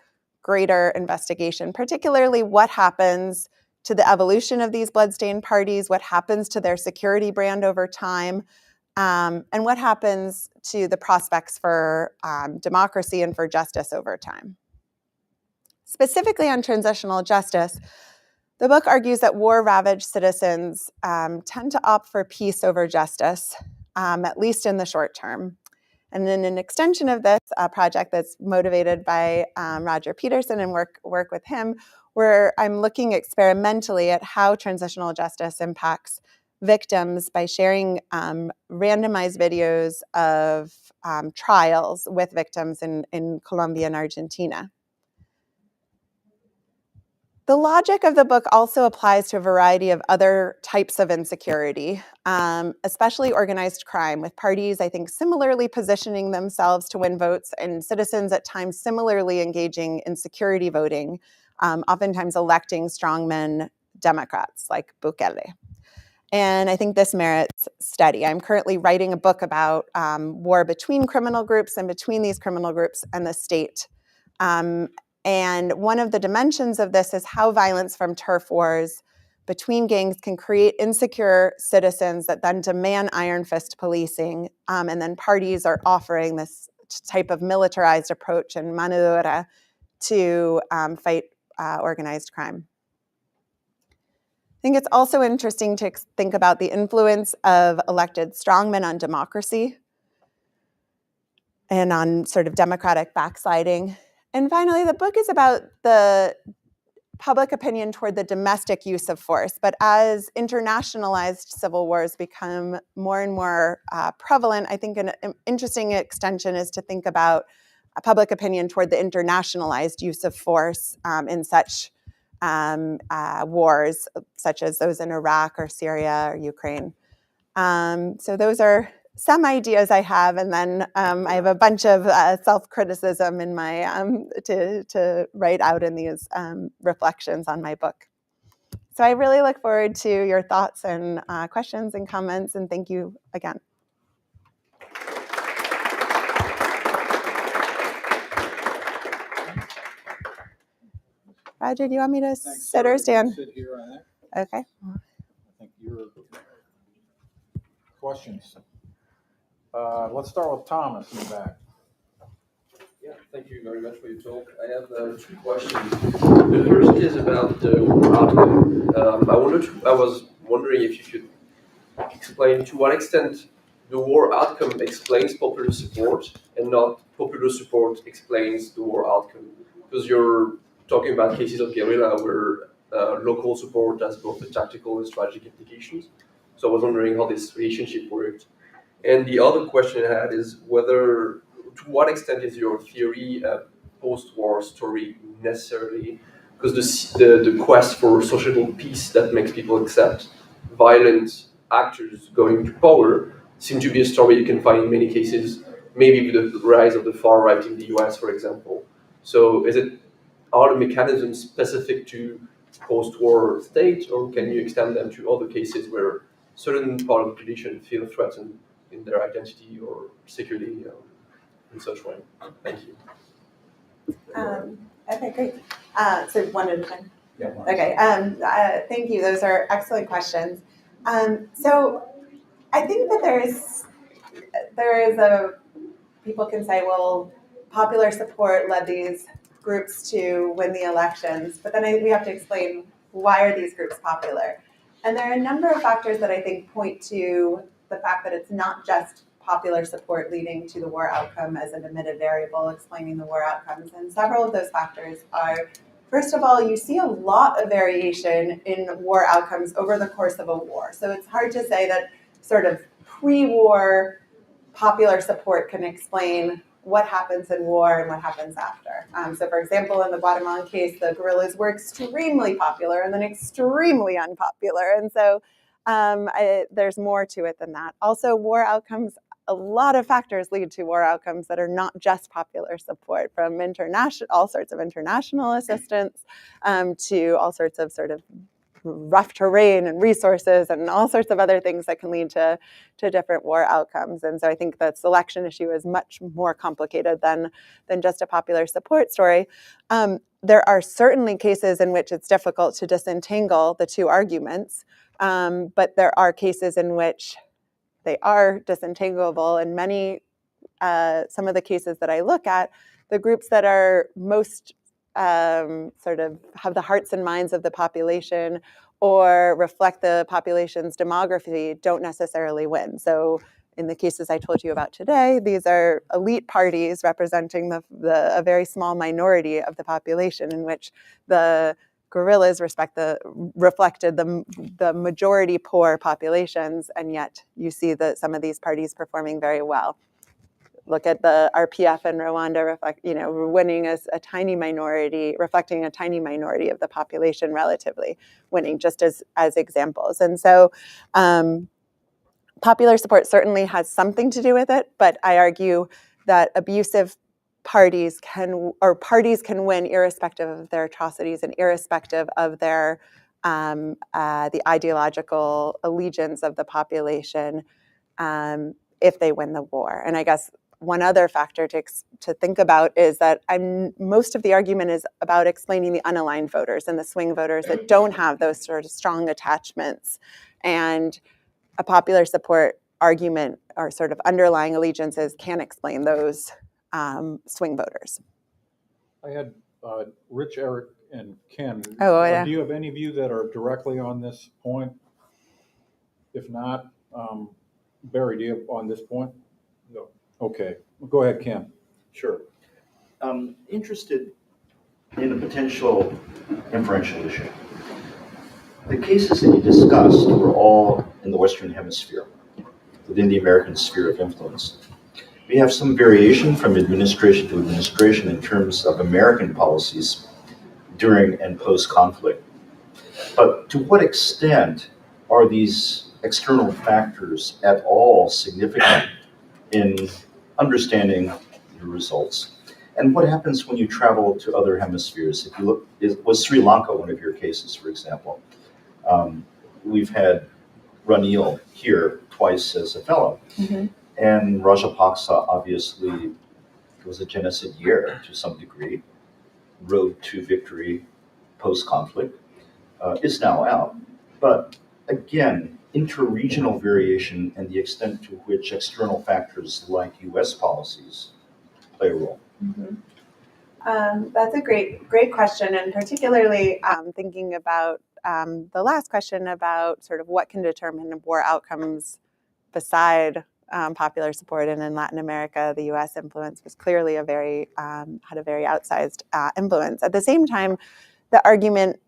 greater investigation, particularly what happens to the evolution of these bloodstained parties, what happens to their security brand over time, and what happens to the prospects for democracy and for justice over time. Specifically on transitional justice, the book argues that war-ravaged citizens tend to opt for peace over justice, at least in the short term. And then an extension of this project that's motivated by Roger Peterson and work with him, where I'm looking experimentally at how transitional justice impacts victims by sharing randomized videos of trials with victims in Colombia and Argentina. The logic of the book also applies to a variety of other types of insecurity, especially organized crime, with parties, I think, similarly positioning themselves to win votes and citizens at times similarly engaging in security voting, oftentimes electing strongmen Democrats like Bukele. And I think this merits study. I'm currently writing a book about war between criminal groups and between these criminal groups and the state. And one of the dimensions of this is how violence from turf wars between gangs can create insecure citizens that then demand iron fist policing. And then parties are offering this type of militarized approach and mano dura to fight organized crime. I think it's also interesting to think about the influence of elected strongmen on democracy and on sort of democratic backsliding. And finally, the book is about the public opinion toward the domestic use of force. But as internationalized civil wars become more and more prevalent, I think an interesting extension is to think about public opinion toward the internationalized use of force in such wars, such as those in Iraq or Syria or Ukraine. So those are some ideas I have, and then I have a bunch of self-criticism in my to write out in these reflections on my book. So I really look forward to your thoughts and questions and comments, and thank you again. Roger, do you want me to sit or stand? Sit here, I think. Okay. I think your questions. Let's start with Thomas in the back. Yeah, thank you very much for your talk. I have two questions. The first is about the war outcome. I was wondering if you could explain to what extent the war outcome explains popular support and not popular support explains the war outcome. Because you're talking about cases of guerrilla where local support has both the tactical and strategic implications. So I was wondering how this relationship worked. And the other question I had is whether, to what extent is your theory a post-war story necessarily? Because the quest for societal peace that makes people accept violent actors going to power seem to be a story you can find in many cases, maybe with the rise of the far right in the US, for example. So are the mechanisms specific to post-war states, or can you extend them to other cases where certain part of the population feel threatened in their identity or security in such way? Thank you. Okay, great. So one at a time. Yeah. Okay. Thank you. Those are excellent questions. So I think that there is people can say, well, popular support led these groups to win the elections, but then we have to explain, why are these groups popular? And there are a number of factors that I think point to the fact that it's not just popular support leading to the war outcome as an admitted variable explaining the war outcomes. And several of those factors are, first of all, you see a lot of variation in war outcomes over the course of a war. So it's hard to say that sort of pre-war popular support can explain what happens in war and what happens after. So for example, in the Guatemalan case, the guerrillas were extremely popular and then extremely unpopular. And so there's more to it than that. Also, war outcomes, a lot of factors lead to war outcomes that are not just popular support, from all sorts of international assistance to all sorts of sort of rough terrain and resources and all sorts of other things that can lead to different war outcomes. And so I think the selection issue is much more complicated than just a popular support story. There are certainly cases in which it's difficult to disentangle the two arguments, but there are cases in which they are disentangleable. And some of the cases that I look at, the groups that are most sort of have the hearts and minds of the population or reflect the population's demography don't necessarily win. So in the cases I told you about today, these are elite parties representing a very small minority of the population, in which the guerrillas reflected the majority poor populations, and yet you see that some of these parties performing very well. Look at the RPF in Rwanda, winning as a tiny minority, reflecting a tiny minority of the population relatively, winning, just as examples. And so popular support certainly has something to do with it, but I argue that abusive parties can win irrespective of their atrocities and irrespective of their the ideological allegiance of the population if they win the war. And I guess one other factor to think about is that most of the argument is about explaining the unaligned voters and the swing voters that don't have those sort of strong attachments. And a popular support argument or sort of underlying allegiances can explain those swing voters. I had Rich, Eric, and Ken. Oh, yeah. Do you have any of you that are directly on this point? If not, Barry, do you have on this point? No. Okay, go ahead, Ken. Sure. Interested in a potential inferential issue. The cases that you discussed were all in the Western Hemisphere, within the American sphere of influence. We have some variation from administration to administration in terms of American policies during and post-conflict. But to what extent are these external factors at all significant in understanding the results? And what happens when you travel to other hemispheres? If you look, was Sri Lanka one of your cases, for example? We've had Ranil here twice as a fellow. Mm-hmm. And Rajapaksa obviously was a genocide year to some degree. Road to victory post-conflict is now out. But again, interregional variation and the extent to which external factors like US policies play a role. Mm-hmm. That's a great question, and particularly thinking about the last question about sort of what can determine war outcomes beside popular support. And in Latin America, the U.S. influence was clearly had a very outsized influence. At the same time, the argument,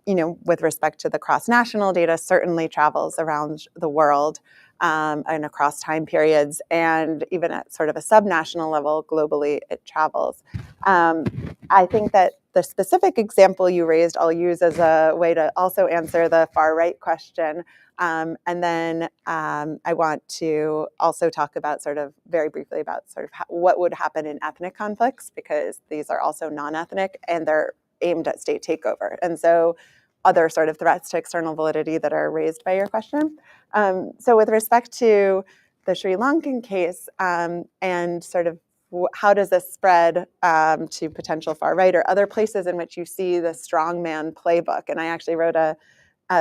with respect to the cross-national data certainly travels around the world. and across time periods, and even at sort of a subnational level globally, it travels. I think that the specific example you raised, I'll use as a way to also answer the far right question. And then I want to also talk about sort of very briefly about sort of what would happen in ethnic conflicts, because these are also non-ethnic and they're aimed at state takeover. And so other sort of threats to external validity that are raised by your question. So with respect to the Sri Lankan case and sort of how does this spread to potential far right or other places in which you see the strongman playbook? And I actually wrote a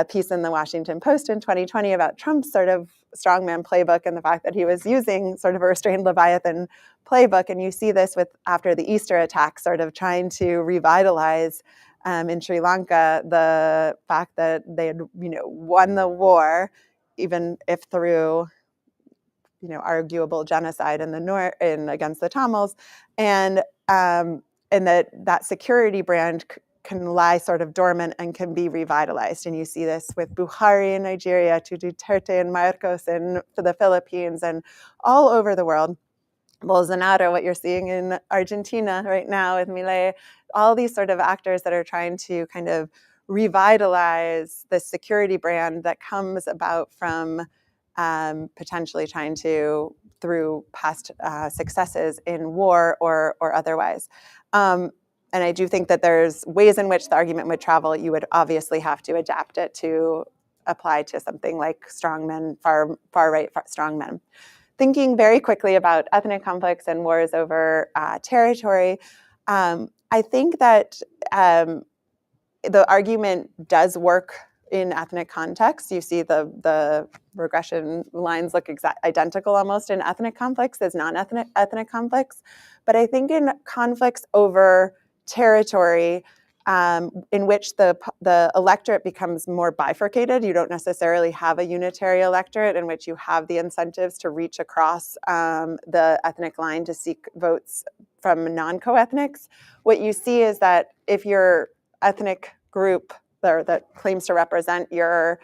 piece in the Washington Post in 2020 about Trump's sort of strongman playbook and the fact that he was using sort of a restrained Leviathan playbook. And you see this with after the Easter attack, sort of trying to revitalize in Sri Lanka the fact that they had won the war, even if through arguable genocide in the north against the Tamils, and that security brand can lie sort of dormant and can be revitalized. And you see this with Buhari in Nigeria, to Duterte and Marcos in the Philippines, and all over the world. Bolsonaro, what you're seeing in Argentina right now with Milei, all these sort of actors that are trying to kind of revitalize the security brand that comes about from potentially trying to, through past successes in war or otherwise. And I do think that there's ways in which the argument would travel. You would obviously have to adapt it to apply to something like strongmen, far right strongmen. Thinking very quickly about ethnic conflicts and wars over territory, I think that the argument does work in ethnic contexts. You see the regression lines look identical almost in ethnic conflicts as non-ethnic conflicts. But I think in conflicts over territory, in which the electorate becomes more bifurcated, you don't necessarily have a unitary electorate in which you have the incentives to reach across the ethnic line to seek votes from non-co-ethnics. What you see is that if your ethnic group that claims to represent your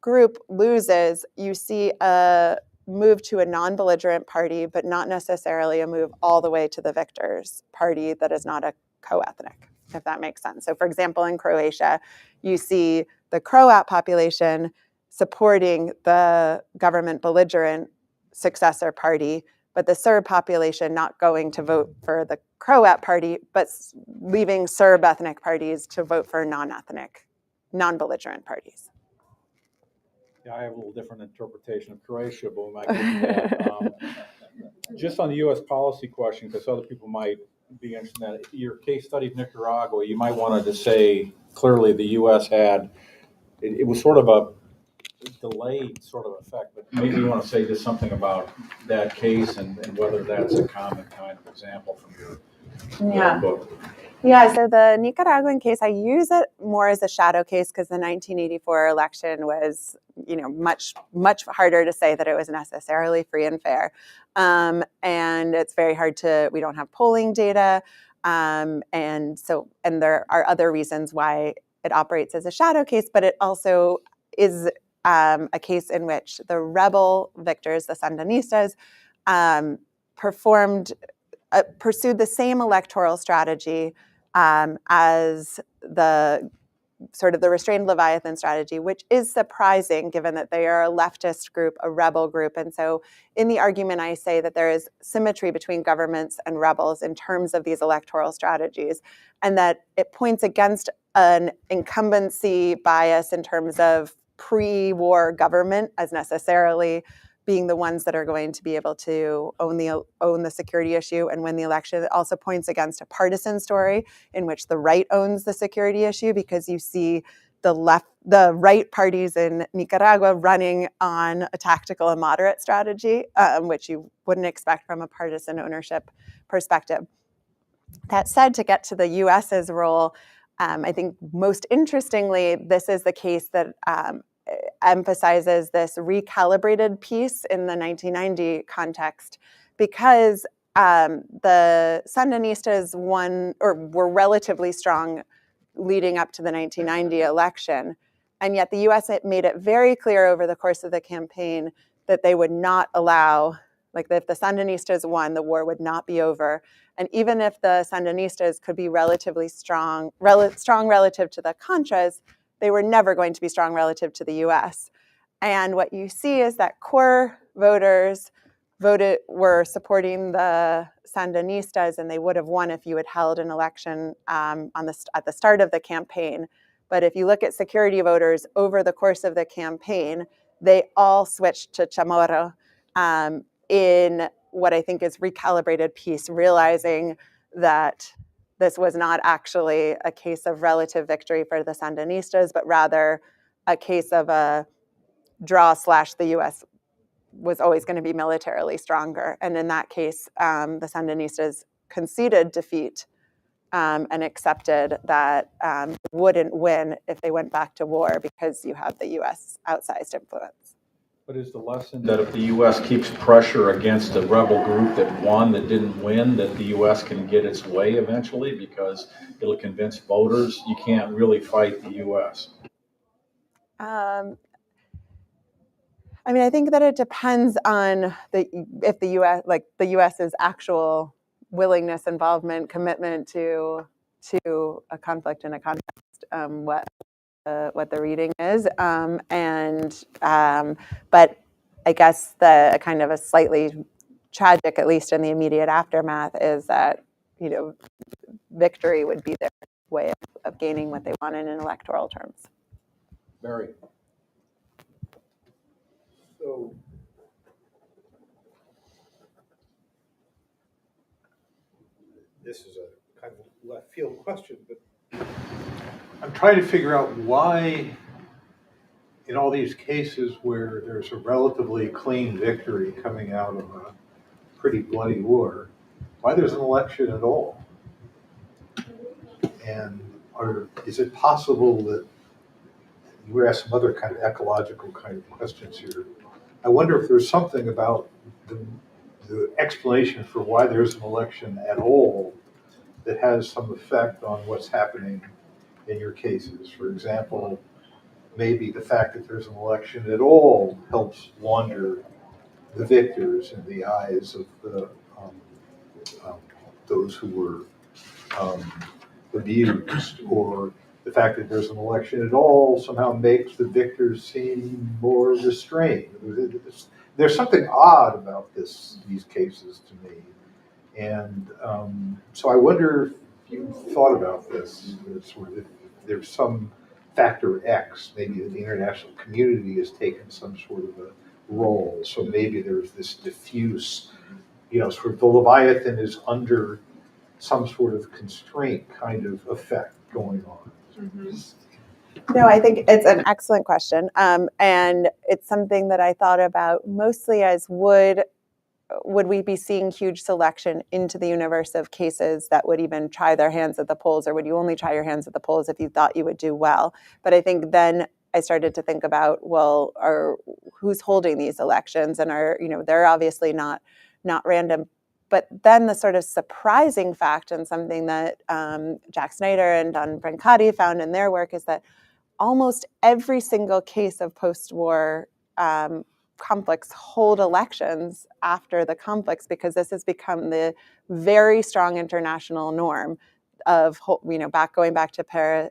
group loses, you see a move to a non-belligerent party, but not necessarily a move all the way to the victor's party that is not a co-ethnic, if that makes sense. So for example, in Croatia, you see the Croat population supporting the government belligerent successor party, but the Serb population not going to vote for the Croat party, but leaving Serb ethnic parties to vote for non-ethnic, non-belligerent parties. Yeah, I have a little different interpretation of Croatia, but we might get to that. Just on the U.S. policy question, because other people might be interested in that, your case study of Nicaragua, you might want to say clearly the U.S. had, it was sort of a delayed sort of effect, but maybe you want to say just something about that case and whether that's a common kind of example from your book. Yeah, so the Nicaraguan case, I use it more as a shadow case because the 1984 election was, much, much harder to say that it was necessarily free and fair. And it's very hard we don't have polling data. And there are other reasons why it operates as a shadow case, but it also is a case in which the rebel victors, the Sandinistas, pursued the same electoral strategy as the sort of the restrained Leviathan strategy, which is surprising given that they are a leftist group, a rebel group. And so in the argument, I say that there is symmetry between governments and rebels in terms of these electoral strategies, and that it points against an incumbency bias in terms of pre-war government as necessarily being the ones that are going to be able to own the security issue and win the election. It also points against a partisan story in which the right owns the security issue, because you see the right parties in Nicaragua running on a tactical and moderate strategy, which you wouldn't expect from a partisan ownership perspective. That said, to get to the US's role, I think most interestingly, this is the case that emphasizes this recalibrated piece in the 1990 context, because the Sandinistas were relatively strong leading up to the 1990 election, and yet the U.S. made it very clear over the course of the campaign that they would not allow, like if the Sandinistas won, the war would not be over. And even if the Sandinistas could be relatively strong relative to the Contras, they were never going to be strong relative to the US. And what you see is that core voters were supporting the Sandinistas, and they would have won if you had held an election at the start of the campaign. But if you look at security voters over the course of the campaign, they all switched to Chamorro in what I think is recalibrated peace, realizing that this was not actually a case of relative victory for the Sandinistas, but rather a case of a draw / the US was always going to be militarily stronger. And in that case, the Sandinistas conceded defeat and accepted that wouldn't win if they went back to war because you have the US outsized influence. But is the lesson that if the U.S. keeps pressure against a rebel group that won, that didn't win, that the U.S. can get its way eventually because it'll convince voters you can't really fight the U.S.? I mean, I think that it depends on if the U.S. like the U.S.'s actual willingness, involvement, commitment to a conflict in a context. What the reading is, but I guess the kind of a slightly tragic, at least in the immediate aftermath, is that victory would be their way of gaining what they wanted in electoral terms. Barry. So, this is a kind of left field question, but I'm trying to figure out why, in all these cases where there's a relatively clean victory coming out of a pretty bloody war, why there's an election at all. And is it possible that we're asking some other kind of ecological kind of questions here? I wonder if there's something about the explanation for why there's an election at all that has some effect on what's happening in your cases. For example, maybe the fact that there's an election at all helps launder the victors in the eyes of those who were abused, or the fact that there's an election at all somehow makes the victors seem more restrained. There's something odd about these cases to me. And so I wonder if you thought about this, sort of if there's some factor X, maybe the international community has taken some sort of a role. So maybe there's this diffuse, sort of the Leviathan is under some sort of constraint kind of effect going on. Mm-hmm. No, I think it's an excellent question. And it's something that I thought about mostly as would we be seeing huge selection into the universe of cases that would even try their hands at the polls, or would you only try your hands at the polls if you thought you would do well? But I think then I started to think about, well, who's holding these elections, and they're obviously not random. But then the sort of surprising fact, and something that Jack Snyder and Don Brancati found in their work, is that almost every single case of post-war conflicts hold elections after the conflicts, because this has become the very strong international norm of, going back to Paris,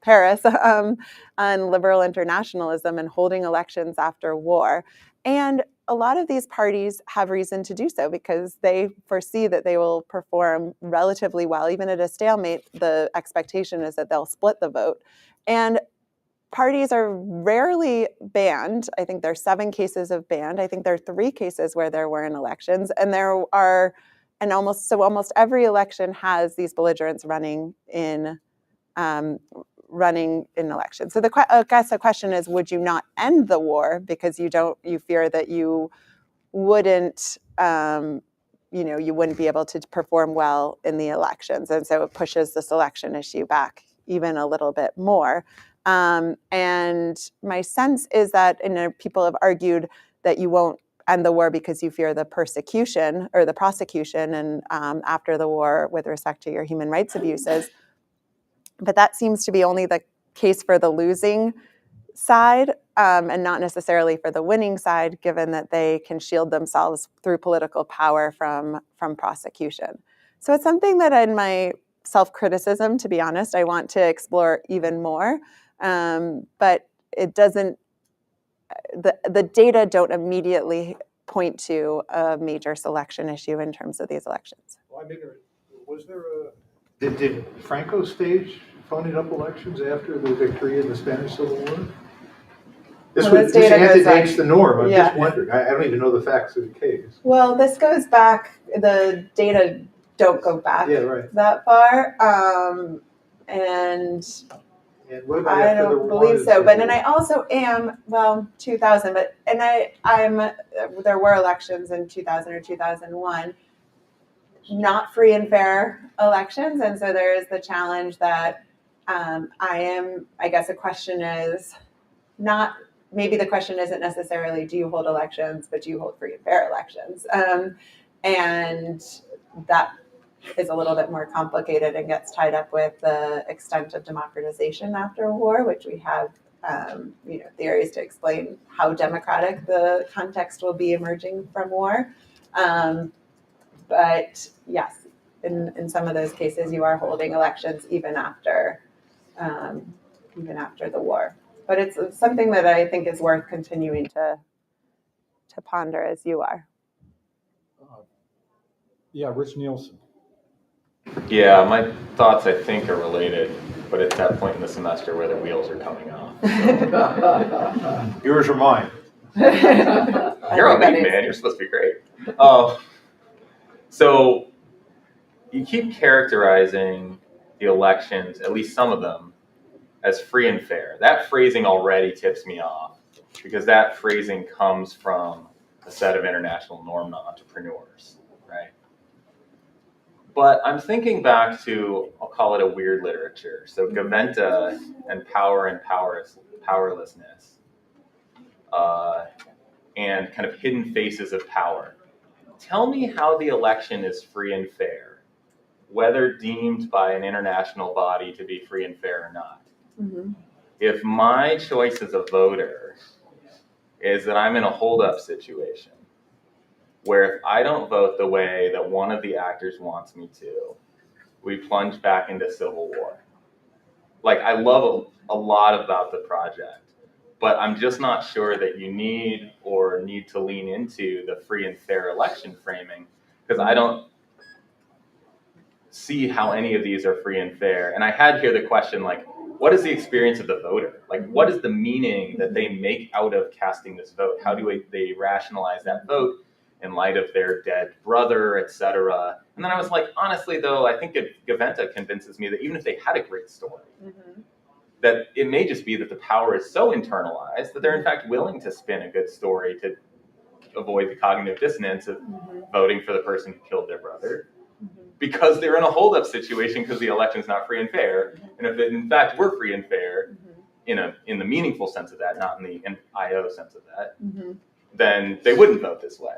Paris on liberal internationalism and holding elections after war. And a lot of these parties have reason to do so because they foresee that they will perform relatively well. Even at a stalemate, the expectation is that they'll split the vote. And parties are rarely banned. I think there are 7 cases of banned. I think there are 3 cases where there weren't elections. And almost every election has these belligerents running in elections. So I guess the question is, would you not end the war because you fear that you wouldn't, you wouldn't be able to perform well in the elections, and so it pushes this election issue back even a little bit more. And my sense is that, people have argued that you won't end the war because you fear the persecution or the prosecution and after the war with respect to your human rights abuses. But that seems to be only the case for the losing side, and not necessarily for the winning side, given that they can shield themselves through political power from prosecution. So it's something that in my self-criticism, to be honest, I want to explore even more, but it doesn't, the data don't immediately point to a major selection issue in terms of these elections. Well, I mean, was there did Franco stage phony up elections after the victory in the Spanish Civil War? This Well, this data goes antedates back- the norm. I'm yeah. just wondering. I don't even know the facts of the case. Well, this goes back, the data don't go back Yeah, right. that far. And And what about I after the don't believe Rwandan so. But, Civil and I War? also am, well, 2000, but, and there were elections in 2000 or 2001, not free and fair elections. And so there is the challenge that I guess the question is not, maybe the question isn't necessarily do you hold elections, but do you hold free and fair elections? And that is a little bit more complicated and gets tied up with the extent of democratization after a war, which we have theories to explain how democratic the context will be emerging from war. But yes, in some of those cases, you are holding elections even after the war. But it's something that I think is worth continuing to ponder as you are. Yeah, Rich Nielsen. Yeah, my thoughts, I think, are related, but it's that point in the semester where the wheels are coming off. Yours or mine? You're on leave, man. You're supposed to be great. So you keep characterizing the elections, at least some of them, as free and fair. That phrasing already tips me off because that phrasing comes from a set of international norm entrepreneurs, right? But I'm thinking back to, I'll call it a weird literature. So Gaventa and power and powerlessness, and kind of hidden faces of power. Tell me how the election is free and fair, whether deemed by an international body to be free and fair or not. Mm-hmm. If my choice as a voter is that I'm in a hold-up situation, where if I don't vote the way that one of the actors wants me to, we plunge back into civil war. Like, I love a lot about the project, but I'm just not sure that you need to lean into the free and fair election framing, because I don't see how any of these are free and fair. And I had here the question, like, what is the experience of the voter? Like, what is the meaning that they make out of casting this vote? How do they rationalize that vote in light of their dead brother, et cetera? And then I was like, honestly, though, I think Gaventa convinces me that even if they had a great story, that it may just be that the power is so internalized that they're in fact willing to spin a good story to avoid the cognitive dissonance of voting for the person who killed their brother, because they're in a hold-up situation because the election's not free and fair. And if it in fact were free and fair, in the meaningful sense of that, not in the IO sense of that, then they wouldn't vote this way.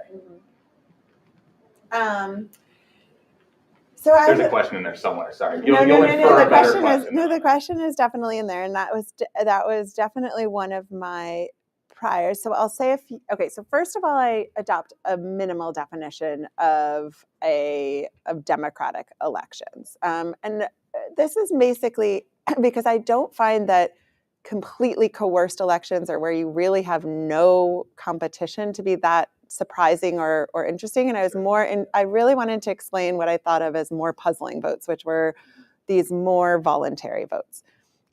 So there's a question in there somewhere. Sorry, No. The question is definitely in there, and that was definitely one of my priors. So I'll say okay. So first of all, I adopt a minimal definition of democratic elections, and this is basically because I don't find that completely coerced elections, or where you really have no competition, to be that surprising or interesting. And I really wanted to explain what I thought of as more puzzling votes, which were these more voluntary votes.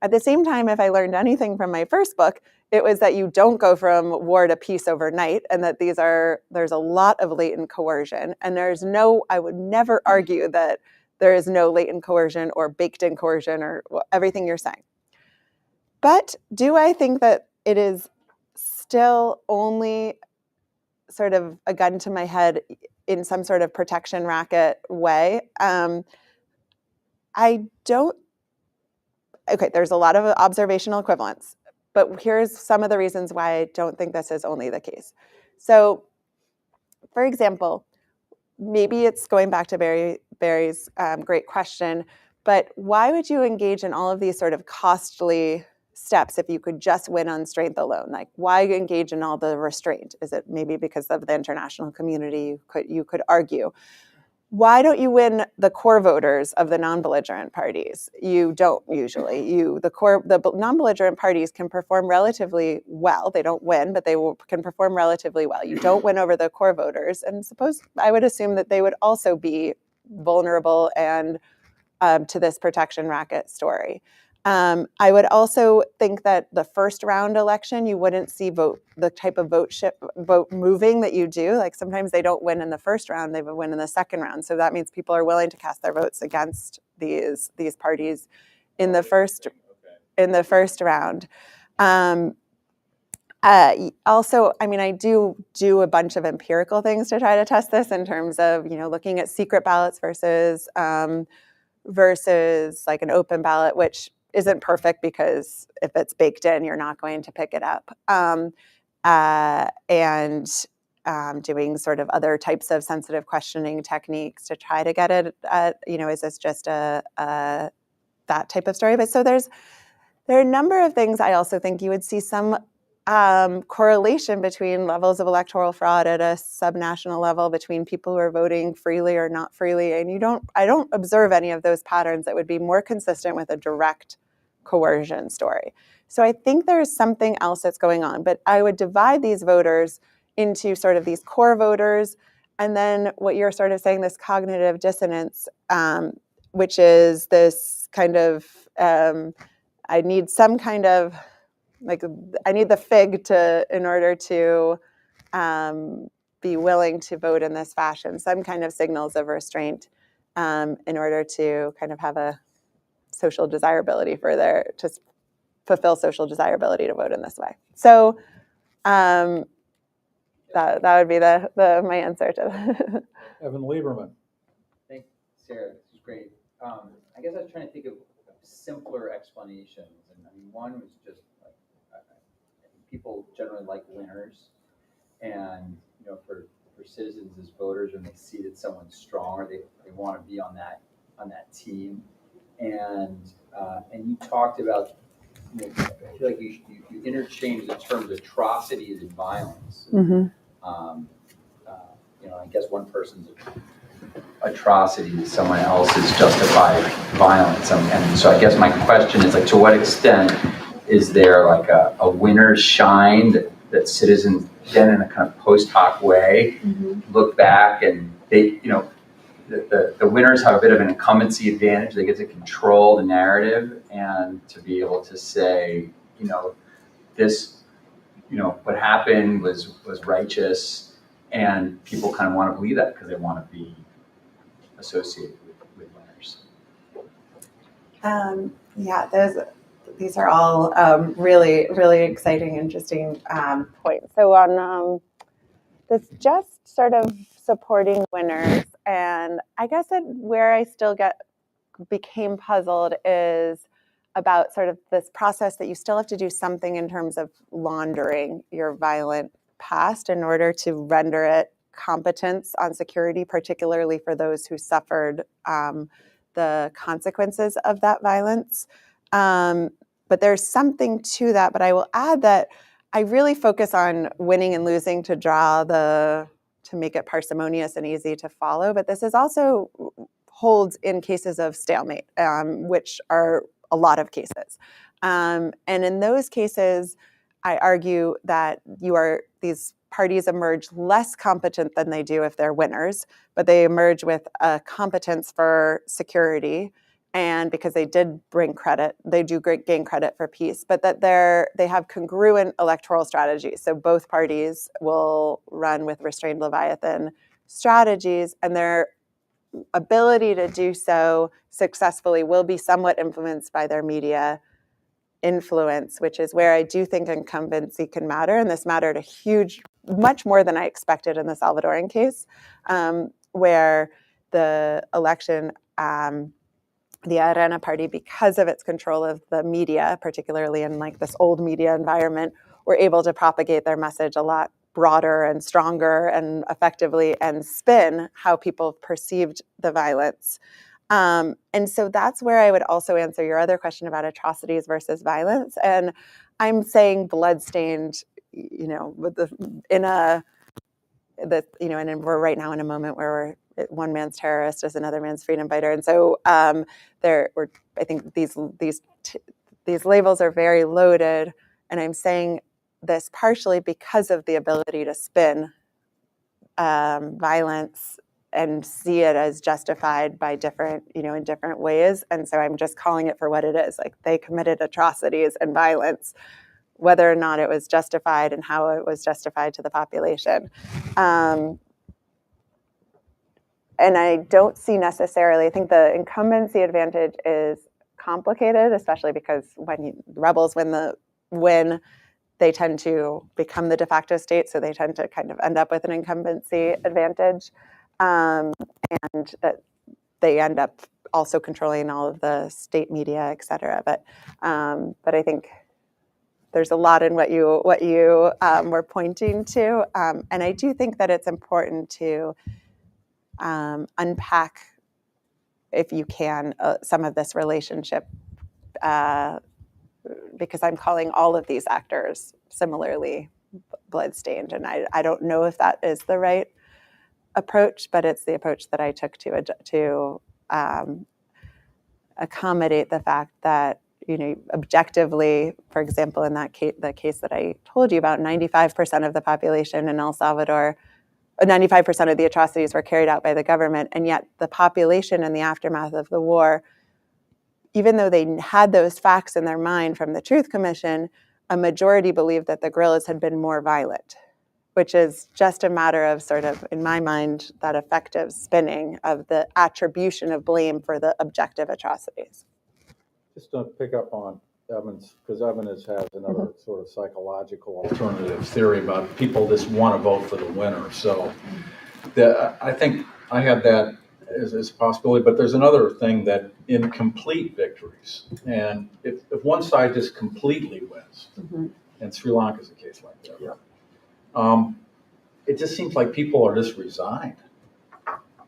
At the same time, if I learned anything from my first book, it was that you don't go from war to peace overnight, and that there's a lot of latent coercion. And I would never argue that there is no latent coercion or baked in coercion or everything you're saying. But do I think that it is still only sort of a gun to my head in some sort of protection racket way? I don't. Okay, there's a lot of observational equivalence, but here's some of the reasons why I don't think this is only the case. So, for example, maybe it's going back to Barry's great question, but why would you engage in all of these sort of costly steps if you could just win on strength alone? Like, why engage in all the restraint? Is it maybe because of the international community? You could argue. Why don't you win the core voters of the non-belligerent parties? You don't usually. The non-belligerent parties can perform relatively well. They don't win, but can perform relatively well. You don't win over the core voters, and I would assume that they would also be vulnerable and to this protection racket story. I would also think that the first round election, you wouldn't see the type of vote moving that you do. Like sometimes they don't win in the first round, they would win in the second round. So that means people are willing to cast their votes against these parties in the first round. Also, I mean, I do a bunch of empirical things to try to test this in terms of, looking at secret ballots versus like an open ballot, which isn't perfect because if it's baked in, you're not going to pick it up. And doing sort of other types of sensitive questioning techniques to try to get it at, is this just that type of story? But so there are a number of things I also think you would see some correlation between levels of electoral fraud at a subnational level between people who are voting freely or not freely. And I don't observe any of those patterns that would be more consistent with a direct coercion story. So I think there's something else that's going on, but I would divide these voters into sort of these core voters, and then what you're sort of saying, this cognitive dissonance, which is this kind of, I need some kind of, I need the fig in order to be willing to vote in this fashion, some kind of signals of restraint in order to kind of have a social desirability to fulfill social desirability to vote in this way. So that would be my answer to Evan Lieberman. Thanks, Sarah. This is great. I guess I was trying to think of simpler explanations, and I mean, one was just like people generally like winners, and for citizens as voters, when they see that someone's strong, or they want to be on that team, and you talked about. I feel like you interchange the terms atrocities and violence. Mm-hmm. I guess one person's atrocity is someone else's justified violence. And so I guess my question is, like, to what extent is there like a winner's shine that citizens then in a kind of post hoc way look back and they, the winners have a bit of an incumbency advantage. They get to control the narrative and to be able to say, this, what happened was righteous, and people kind of want to believe that because they want to be associated with winners. These are all really, really exciting, interesting points. So on this just sort of supporting winners, and I guess where I still became puzzled is about sort of this process that you still have to do something in terms of laundering your violent past in order to render it competence on security, particularly for those who suffered the consequences of that violence. But there's something to that. But I will add that I really focus on winning and losing to make it parsimonious and easy to follow. But this is also holds in cases of stalemate, which are a lot of cases. And in those cases, I argue that these parties emerge less competent than they do if they're winners, but they emerge with a competence for security, and because they did bring credit, they do gain credit for peace, but that they have congruent electoral strategies. So both parties will run with restrained Leviathan strategies, and their ability to do so successfully will be somewhat influenced by their media influence, which is where I do think incumbency can matter. And this mattered much more than I expected in the Salvadoran case, where the election, the Arena party, because of its control of the media, particularly in like this old media environment, were able to propagate their message a lot broader and stronger and effectively and spin how people perceived the violence. And so that's where I would also answer your other question about atrocities versus violence. And I'm saying bloodstained, you know, and we're right now in a moment where one man's terrorist is another man's freedom fighter. And so I think these labels are very loaded. And I'm saying this partially because of the ability to spin violence and see it as justified by in different ways. And so I'm just calling it for what it is. Like, they committed atrocities and violence, whether or not it was justified and how it was justified to the population. And I don't see necessarily, I think the incumbency advantage is complicated, especially because when rebels win, they tend to become the de facto state, so they tend to kind of end up with an incumbency advantage, and that they end up also controlling all of the state media, et cetera. But I think there's a lot in what you were pointing to, and I do think that it's important to unpack, if you can, some of this relationship, because I'm calling all of these actors similarly bloodstained, and I don't know if that is the right approach, but it's the approach that I took to accommodate the fact that, objectively, for example, in that case, the case that I told you about, 95% of the population in El Salvador, 95% of the atrocities were carried out by the government, and yet the population in the aftermath of the war, even though they had those facts in their mind from the Truth Commission, a majority believed that the guerrillas had been more violent, which is just a matter of sort of, in my mind, that effective spinning of the attribution of blame for the objective atrocities. Just to pick up on Evans, because Evan has another sort of psychological alternative theory about people just want to vote for the winner. So I think I had that as a possibility, but there's another thing, that in complete victories, and if one side just completely wins, and Sri Lanka is a case like that, it just seems like people are just resigned,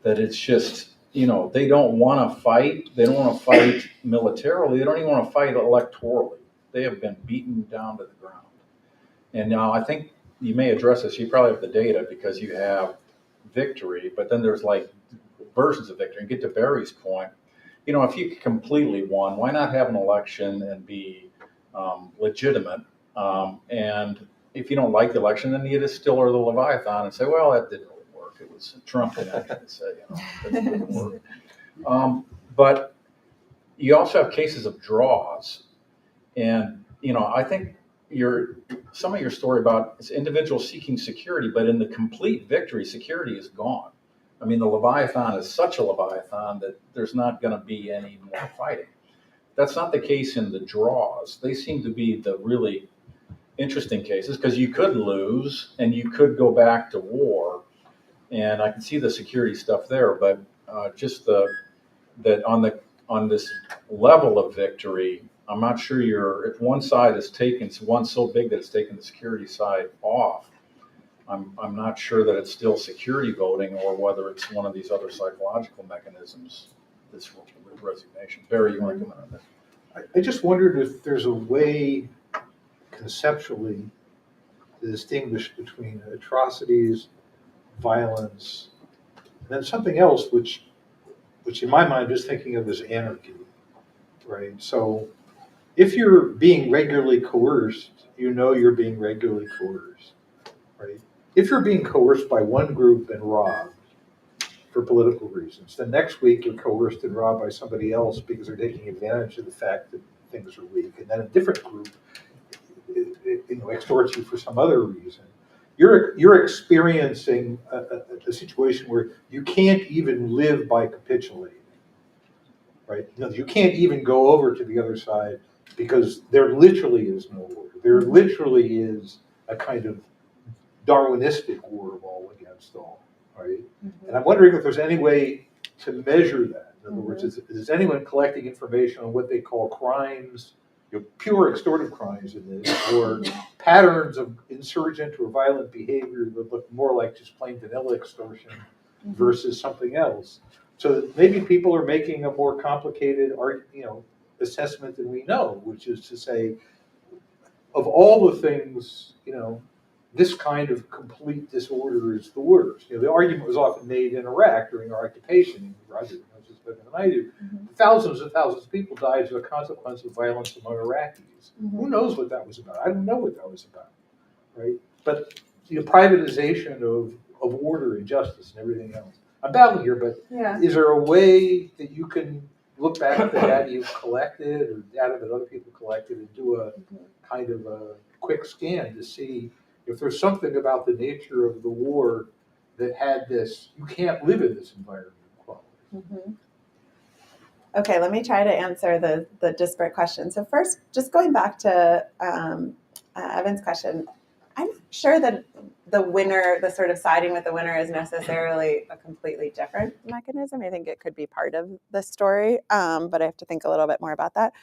that it's just, they don't want to fight. They don't want to fight militarily. They don't even want to fight electorally. They have been beaten down to the ground. And now I think you may address this. You probably have the data, because you have victory, but then there's like versions of victory. And get to Barry's point, if you completely won, why not have an election and be legitimate? And if you don't like the election, then you just still are the Leviathan and say, well, that didn't really work. It was Trump and I can say, that didn't work. But you also have cases of draws. And, I think some of your story about it's individuals seeking security, but in the complete victory, security is gone. I mean, the Leviathan is such a Leviathan that there's not going to be any more fighting. That's not the case in the draws. They seem to be the really interesting cases, because you could lose and you could go back to war. And I can see the security stuff there, but just that on this level of victory, I'm not sure if one side is taken, one so big that it's taken the security side off, I'm not sure that it's still security voting, or whether it's one of these other psychological mechanisms, this resignation. Barry, you want to comment on this? I just wondered if there's a way conceptually to distinguish between atrocities, violence, and then something else which in my mind I'm just thinking of as anarchy, right? So if you're being regularly coerced, you're being regularly coerced, right? If you're being coerced by one group and robbed for political reasons, then next week you're coerced and robbed by somebody else because they're taking advantage of the fact that things are weak, and then a different group extorts you for some other reason. You're experiencing a situation where you can't even live by capitulating, right? You can't even go over to the other side, because there literally is no order. There literally is a kind of Darwinistic war of all against all, right? And I'm wondering if there's any way to measure that. In other words, is anyone collecting information on what they call crimes, pure extortive crimes in this, or patterns of insurgent or violent behavior that look more like just plain vanilla extortion versus something else? So maybe people are making a more complicated assessment than we know, which is to say, of all the things, this kind of complete disorder is the worst. The argument was often made in Iraq during our occupation, and Roger knows this better than I do. Thousands and thousands of people died as a consequence of violence among Iraqis. Who knows what that was about? I don't know what that was about, right? But the privatization of order and justice and everything else. I'm babbling here, but is there a way that you can look back at the data you've collected or data that other people collected and do a kind of a quick scan to see if there's something about the nature of the war that had this, you can't live in this environment quality? Okay, let me try to answer the disparate questions. So first, just going back to Evan's question, I'm not sure that the winner, the sort of siding with the winner, is necessarily a completely different mechanism. I think it could be part of the story, but I have to think a little bit more about that.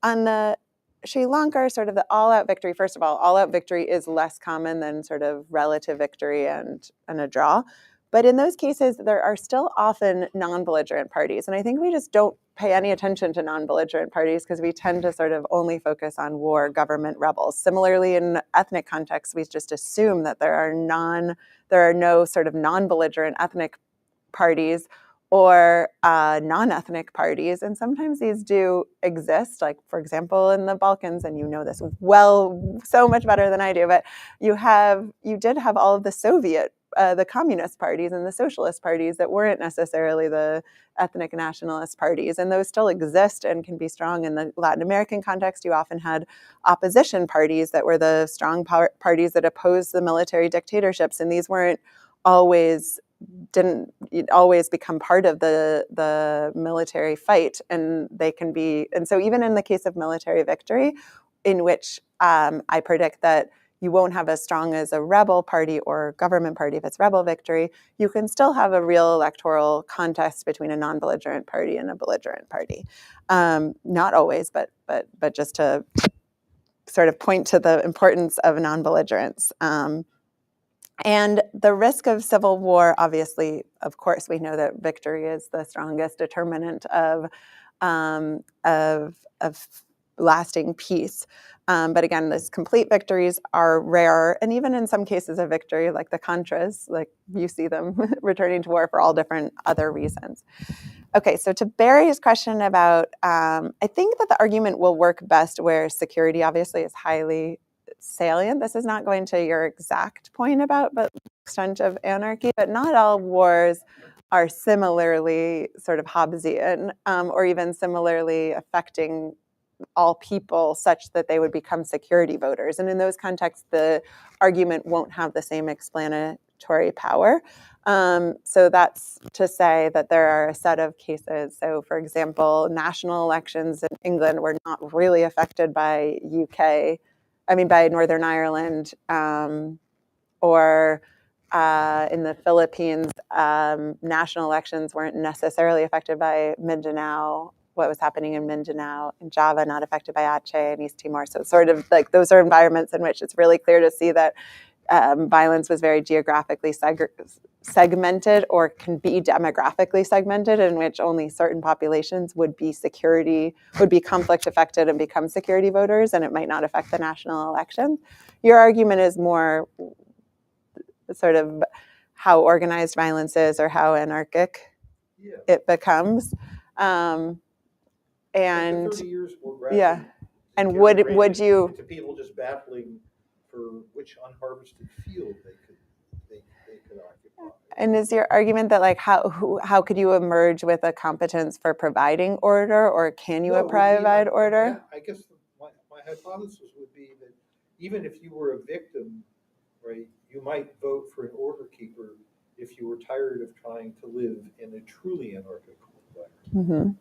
On the Sri Lanka, sort of the all-out victory, first of all, all-out victory is less common than sort of relative victory and a draw. But in those cases, there are still often non-belligerent parties. And I think we just don't pay any attention to non-belligerent parties because we tend to sort of only focus on war, government, rebels. Similarly, in ethnic contexts, we just assume that there are no sort of non-belligerent ethnic parties or non-ethnic parties. And sometimes these do exist, like, for example, in the Balkans, and you know this well, so much better than I do, but you did have all of the communist parties and the socialist parties that weren't necessarily the ethnic nationalist parties, and those still exist and can be strong. In the Latin American context, you often had opposition parties that were the strong parties that opposed the military dictatorships, and these didn't always become part of the military fight, and so even in the case of military victory, in which I predict that you won't have as strong as a rebel party or government party if it's rebel victory, you can still have a real electoral contest between a non-belligerent party and a belligerent party. Not always, but just to sort of point to the importance of non-belligerence. And the risk of civil war, obviously, of course, we know that victory is the strongest determinant of lasting peace. But again, these complete victories are rare. And even in some cases of victory, like the Contras, like you see them returning to war for all different other reasons. Okay, so to Barry's question about, I think that the argument will work best where security obviously is highly salient. This is not going to your exact point about the extent of anarchy, but not all wars are similarly sort of Hobbesian or even similarly affecting all people such that they would become security voters. And in those contexts, the argument won't have the same explanatory power. So that's to say that there are a set of cases. So for example, national elections in England were not really affected by by Northern Ireland, or in the Philippines, national elections weren't necessarily affected by Mindanao, what was happening in Mindanao, and Java not affected by Aceh and East Timor. So it's sort of like those are environments in which it's really clear to see that violence was very geographically segmented or can be demographically segmented, in which only certain populations would be conflict affected and become security voters, and it might not affect the national elections. Your argument is more sort of how organized violence is or how anarchic it becomes. And 30 years yeah, and would you to people just battling for which unharvested field they could occupy? And is your argument that like how could you emerge with a competence for providing order, or can you provide order? Yeah, I guess my hypothesis would be that even if you were a victim, right, you might vote for an order keeper if you were tired of trying to live in a truly anarchical environment. Mm-hmm.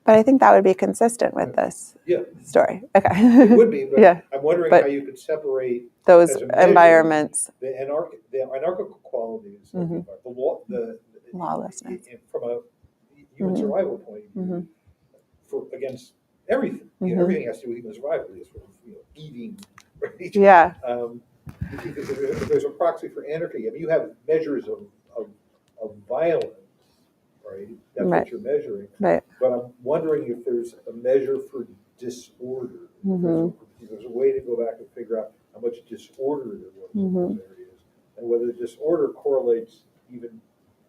But I think that would be consistent with this story. Okay. It would be, but yeah. I'm wondering how you could separate those environments, the anarchical qualities of the lawlessness from a human survival point of view, against everything. Everything has to do with human survival. Eating, right? Yeah. If there's a proxy for anarchy, I mean, you have measures of violence right? That's Right. what you're measuring. Right. But I'm wondering if there's a measure for disorder. There's a way to go back and figure out how much disorder there was in those areas, and whether the disorder correlates even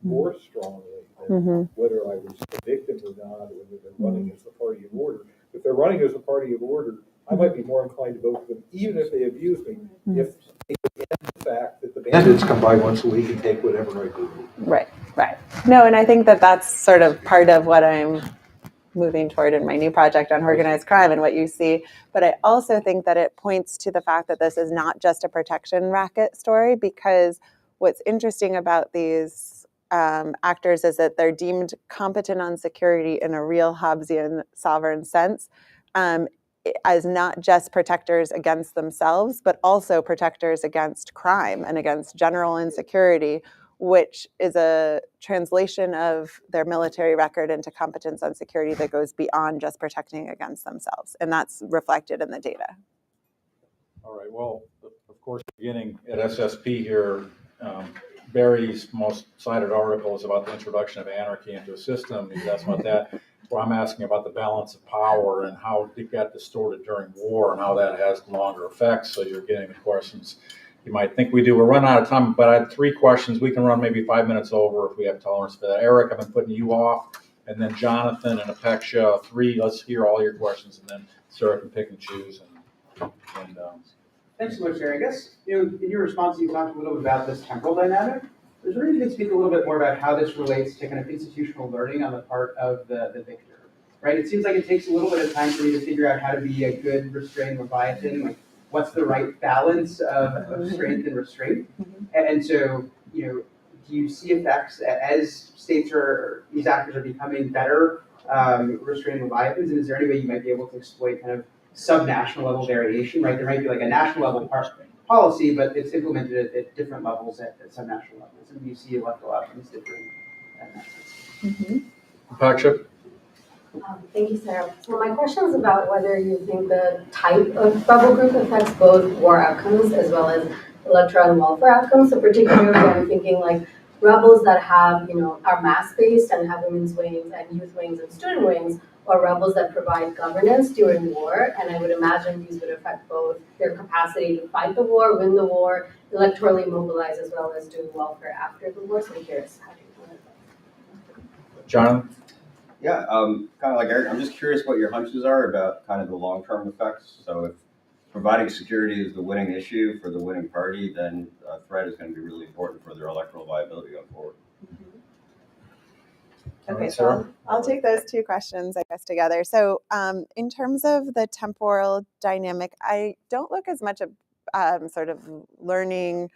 more strongly than whether I was a victim or not, or whether they're running as the party of order. If they're running as the party of order, I might be more inclined to vote for them, even if they abuse me, if they end the fact that the bandits come by once a week and take whatever I do. Right. No, and I think that that's sort of part of what I'm moving toward in my new project on organized crime and what you see. But I also think that it points to the fact that this is not just a protection racket story, because what's interesting about these actors is that they're deemed competent on security in a real Hobbesian sovereign sense, as not just protectors against themselves, but also protectors against crime and against general insecurity, which is a translation of their military record into competence on security that goes beyond just protecting against themselves. And that's reflected in the data. All right, well, of course, beginning at SSP here, Barry's most cited article is about the introduction of anarchy into a system. He's asking about that. Where I'm asking about the balance of power and how it got distorted during war and how that has longer effects. So you're getting the questions you might think we do. We're running out of time, but I have 3 questions. We can run maybe 5 minutes over if we have tolerance for that. Eric, I've been putting you off, and then Jonathan and Apeksha, 3. Let's hear all your questions, and then Sarah can pick and choose. Thanks so much, Jerry. I guess, in your response, you talked a little bit about this temporal dynamic. I was wondering if you could speak a little bit more about how this relates to kind of institutional learning on the part of the victor, right? It seems like it takes a little bit of time for me to figure out how to be a good restrained Leviathan, like what's the right balance of strength and restraint. And so, do you see effects as these actors are becoming better restrained Leviathans? And is there any way you might be able to exploit kind of sub-national level variation, right? There might be like a national level policy, but it's implemented at different levels at sub-national levels. And you see electoral outcomes different at that. Apeksha? Thank you, Sarah. So my question is about whether you think the type of rebel group affects both war outcomes as well as electoral and welfare outcomes. So particularly I'm thinking like rebels that have, are mass-based and have women's wings and youth wings and student wings, or rebels that provide governance during war. And I would imagine these would affect both their capacity to fight the war, win the war, electorally mobilize, as well as do welfare after the war. So I'm curious how do you feel about that? John? Yeah, kind of like Eric, I'm just curious what your hunches are about kind of the long-term effects. So if providing security is the winning issue for the winning party, then a threat is going to be really important for their electoral viability going forward. Okay, so I'll take those 2 questions, I guess, together. So in terms of the temporal dynamic, I don't look as much at sort of learning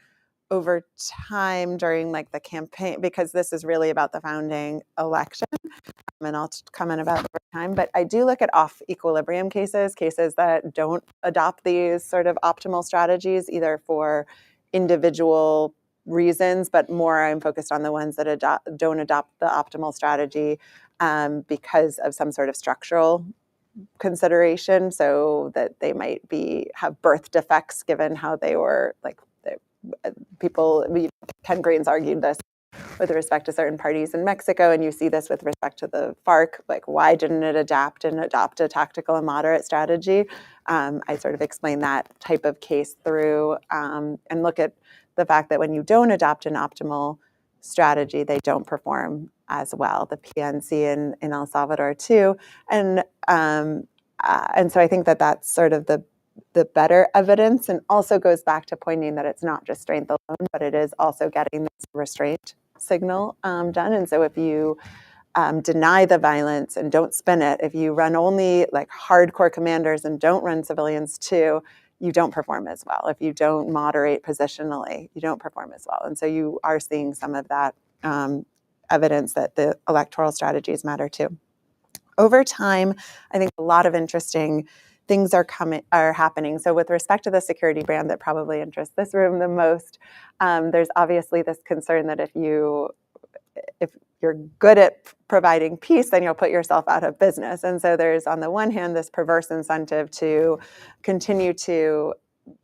over time during like the campaign, because this is really about the founding election, and I'll comment about over time. But I do look at off equilibrium cases that don't adopt these sort of optimal strategies, either for individual reasons, but more I'm focused on the ones that don't adopt the optimal strategy because of some sort of structural consideration, so that they might have birth defects given how they were Ken Green's argued this with respect to certain parties in Mexico, and you see this with respect to the FARC, like why didn't it adopt a tactical and moderate strategy? I sort of explain that type of case through and look at the fact that when you don't adopt an optimal strategy, they don't perform as well. The PNC in El Salvador too, and so I think that that's sort of the better evidence, and also goes back to pointing that it's not just strength alone, but it is also getting this restraint signal done. And so if you deny the violence and don't spin it, if you run only like hardcore commanders and don't run civilians too, you don't perform as well. If you don't moderate positionally, you don't perform as well. And so you are seeing some of that evidence that the electoral strategies matter too. Over time, I think a lot of interesting things are happening. So with respect to the security brand that probably interests this room the most, there's obviously this concern that if you're good at providing peace, then you'll put yourself out of business. And so there's, on the one hand, this perverse incentive to continue to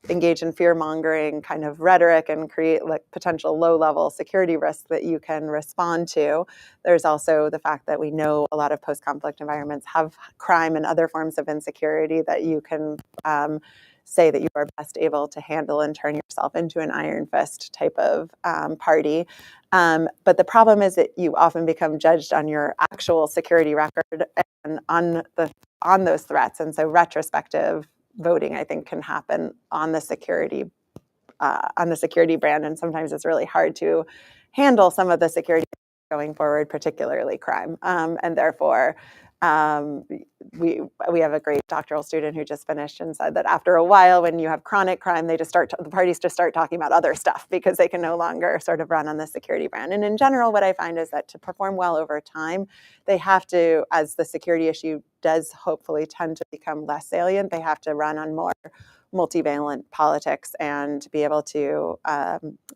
engage in fear-mongering kind of rhetoric and create like potential low-level security risks that you can respond to. There's also the fact that we know a lot of post-conflict environments have crime and other forms of insecurity that you can say that you are best able to handle and turn yourself into an iron fist type of party. But the problem is that you often become judged on your actual security record and on those threats. And so retrospective voting, I think, can happen on the security brand, and sometimes it's really hard to handle some of the security going forward, particularly crime. And therefore, we have a great doctoral student who just finished and said that after a while, when you have chronic crime, the parties just start talking about other stuff because they can no longer sort of run on the security brand. And in general, what I find is that to perform well over time, they have to, as the security issue does hopefully tend to become less salient, they have to run on more multivalent politics and be able to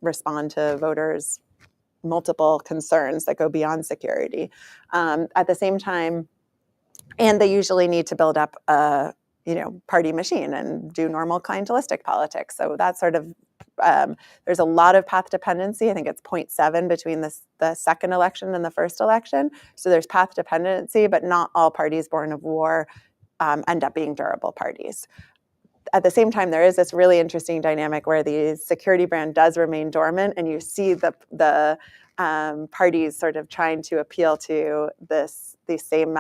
respond to voters' multiple concerns that go beyond security. At the same time, and they usually need to build up a party machine and do normal clientelistic politics. So that's sort of there's a lot of path dependency. I think it's 0.7 between the second election and the first election. So there's path dependency, but not all parties born of war end up being durable parties. At the same time, there is this really interesting dynamic where the security brand does remain dormant, and you see the parties sort of trying to appeal to the same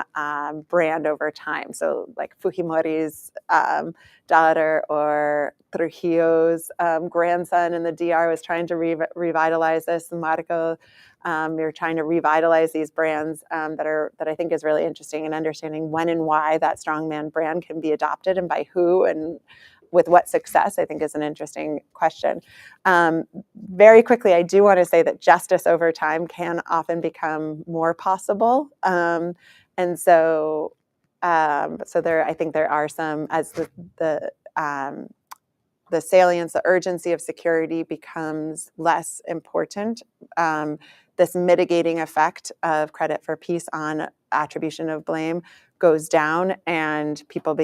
brand over time. So like Fujimori's daughter or Trujillo's grandson in the DR was trying to revitalize this. Marco, you're trying to revitalize these brands that I think is really interesting, and understanding when and why that strongman brand can be adopted and by who and with what success, I think is an interesting question. Very quickly, I do want to say that justice over time can often become more possible. And so there, I think there are some, as the salience, the urgency of security becomes less important. This mitigating effect of credit for peace on attribution of blame goes down, and people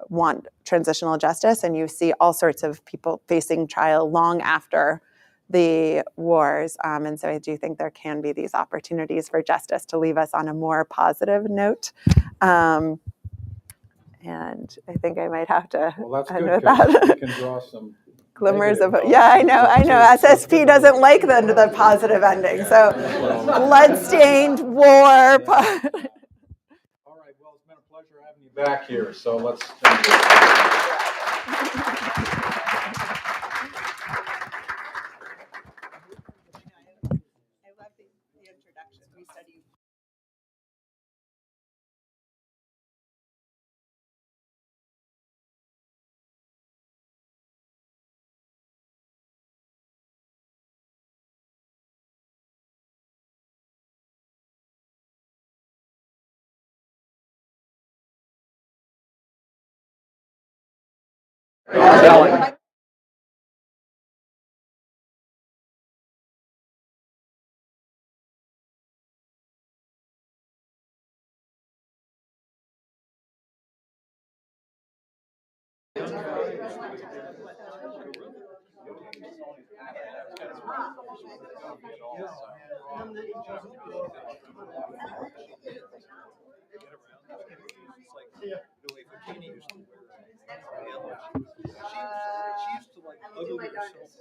want transitional justice, and you see all sorts of people facing trial long after the wars. And so I do think there can be these opportunities for justice to leave us on a more positive note. And I think I might have to Well, that's end good, with 'cause that. we can draw some Glimmers of negative I know. notes, too. SSP doesn't like the positive ending. So bloodstained war. All right, well, it's been a pleasure having you back here. So let's. I love the introduction. We studied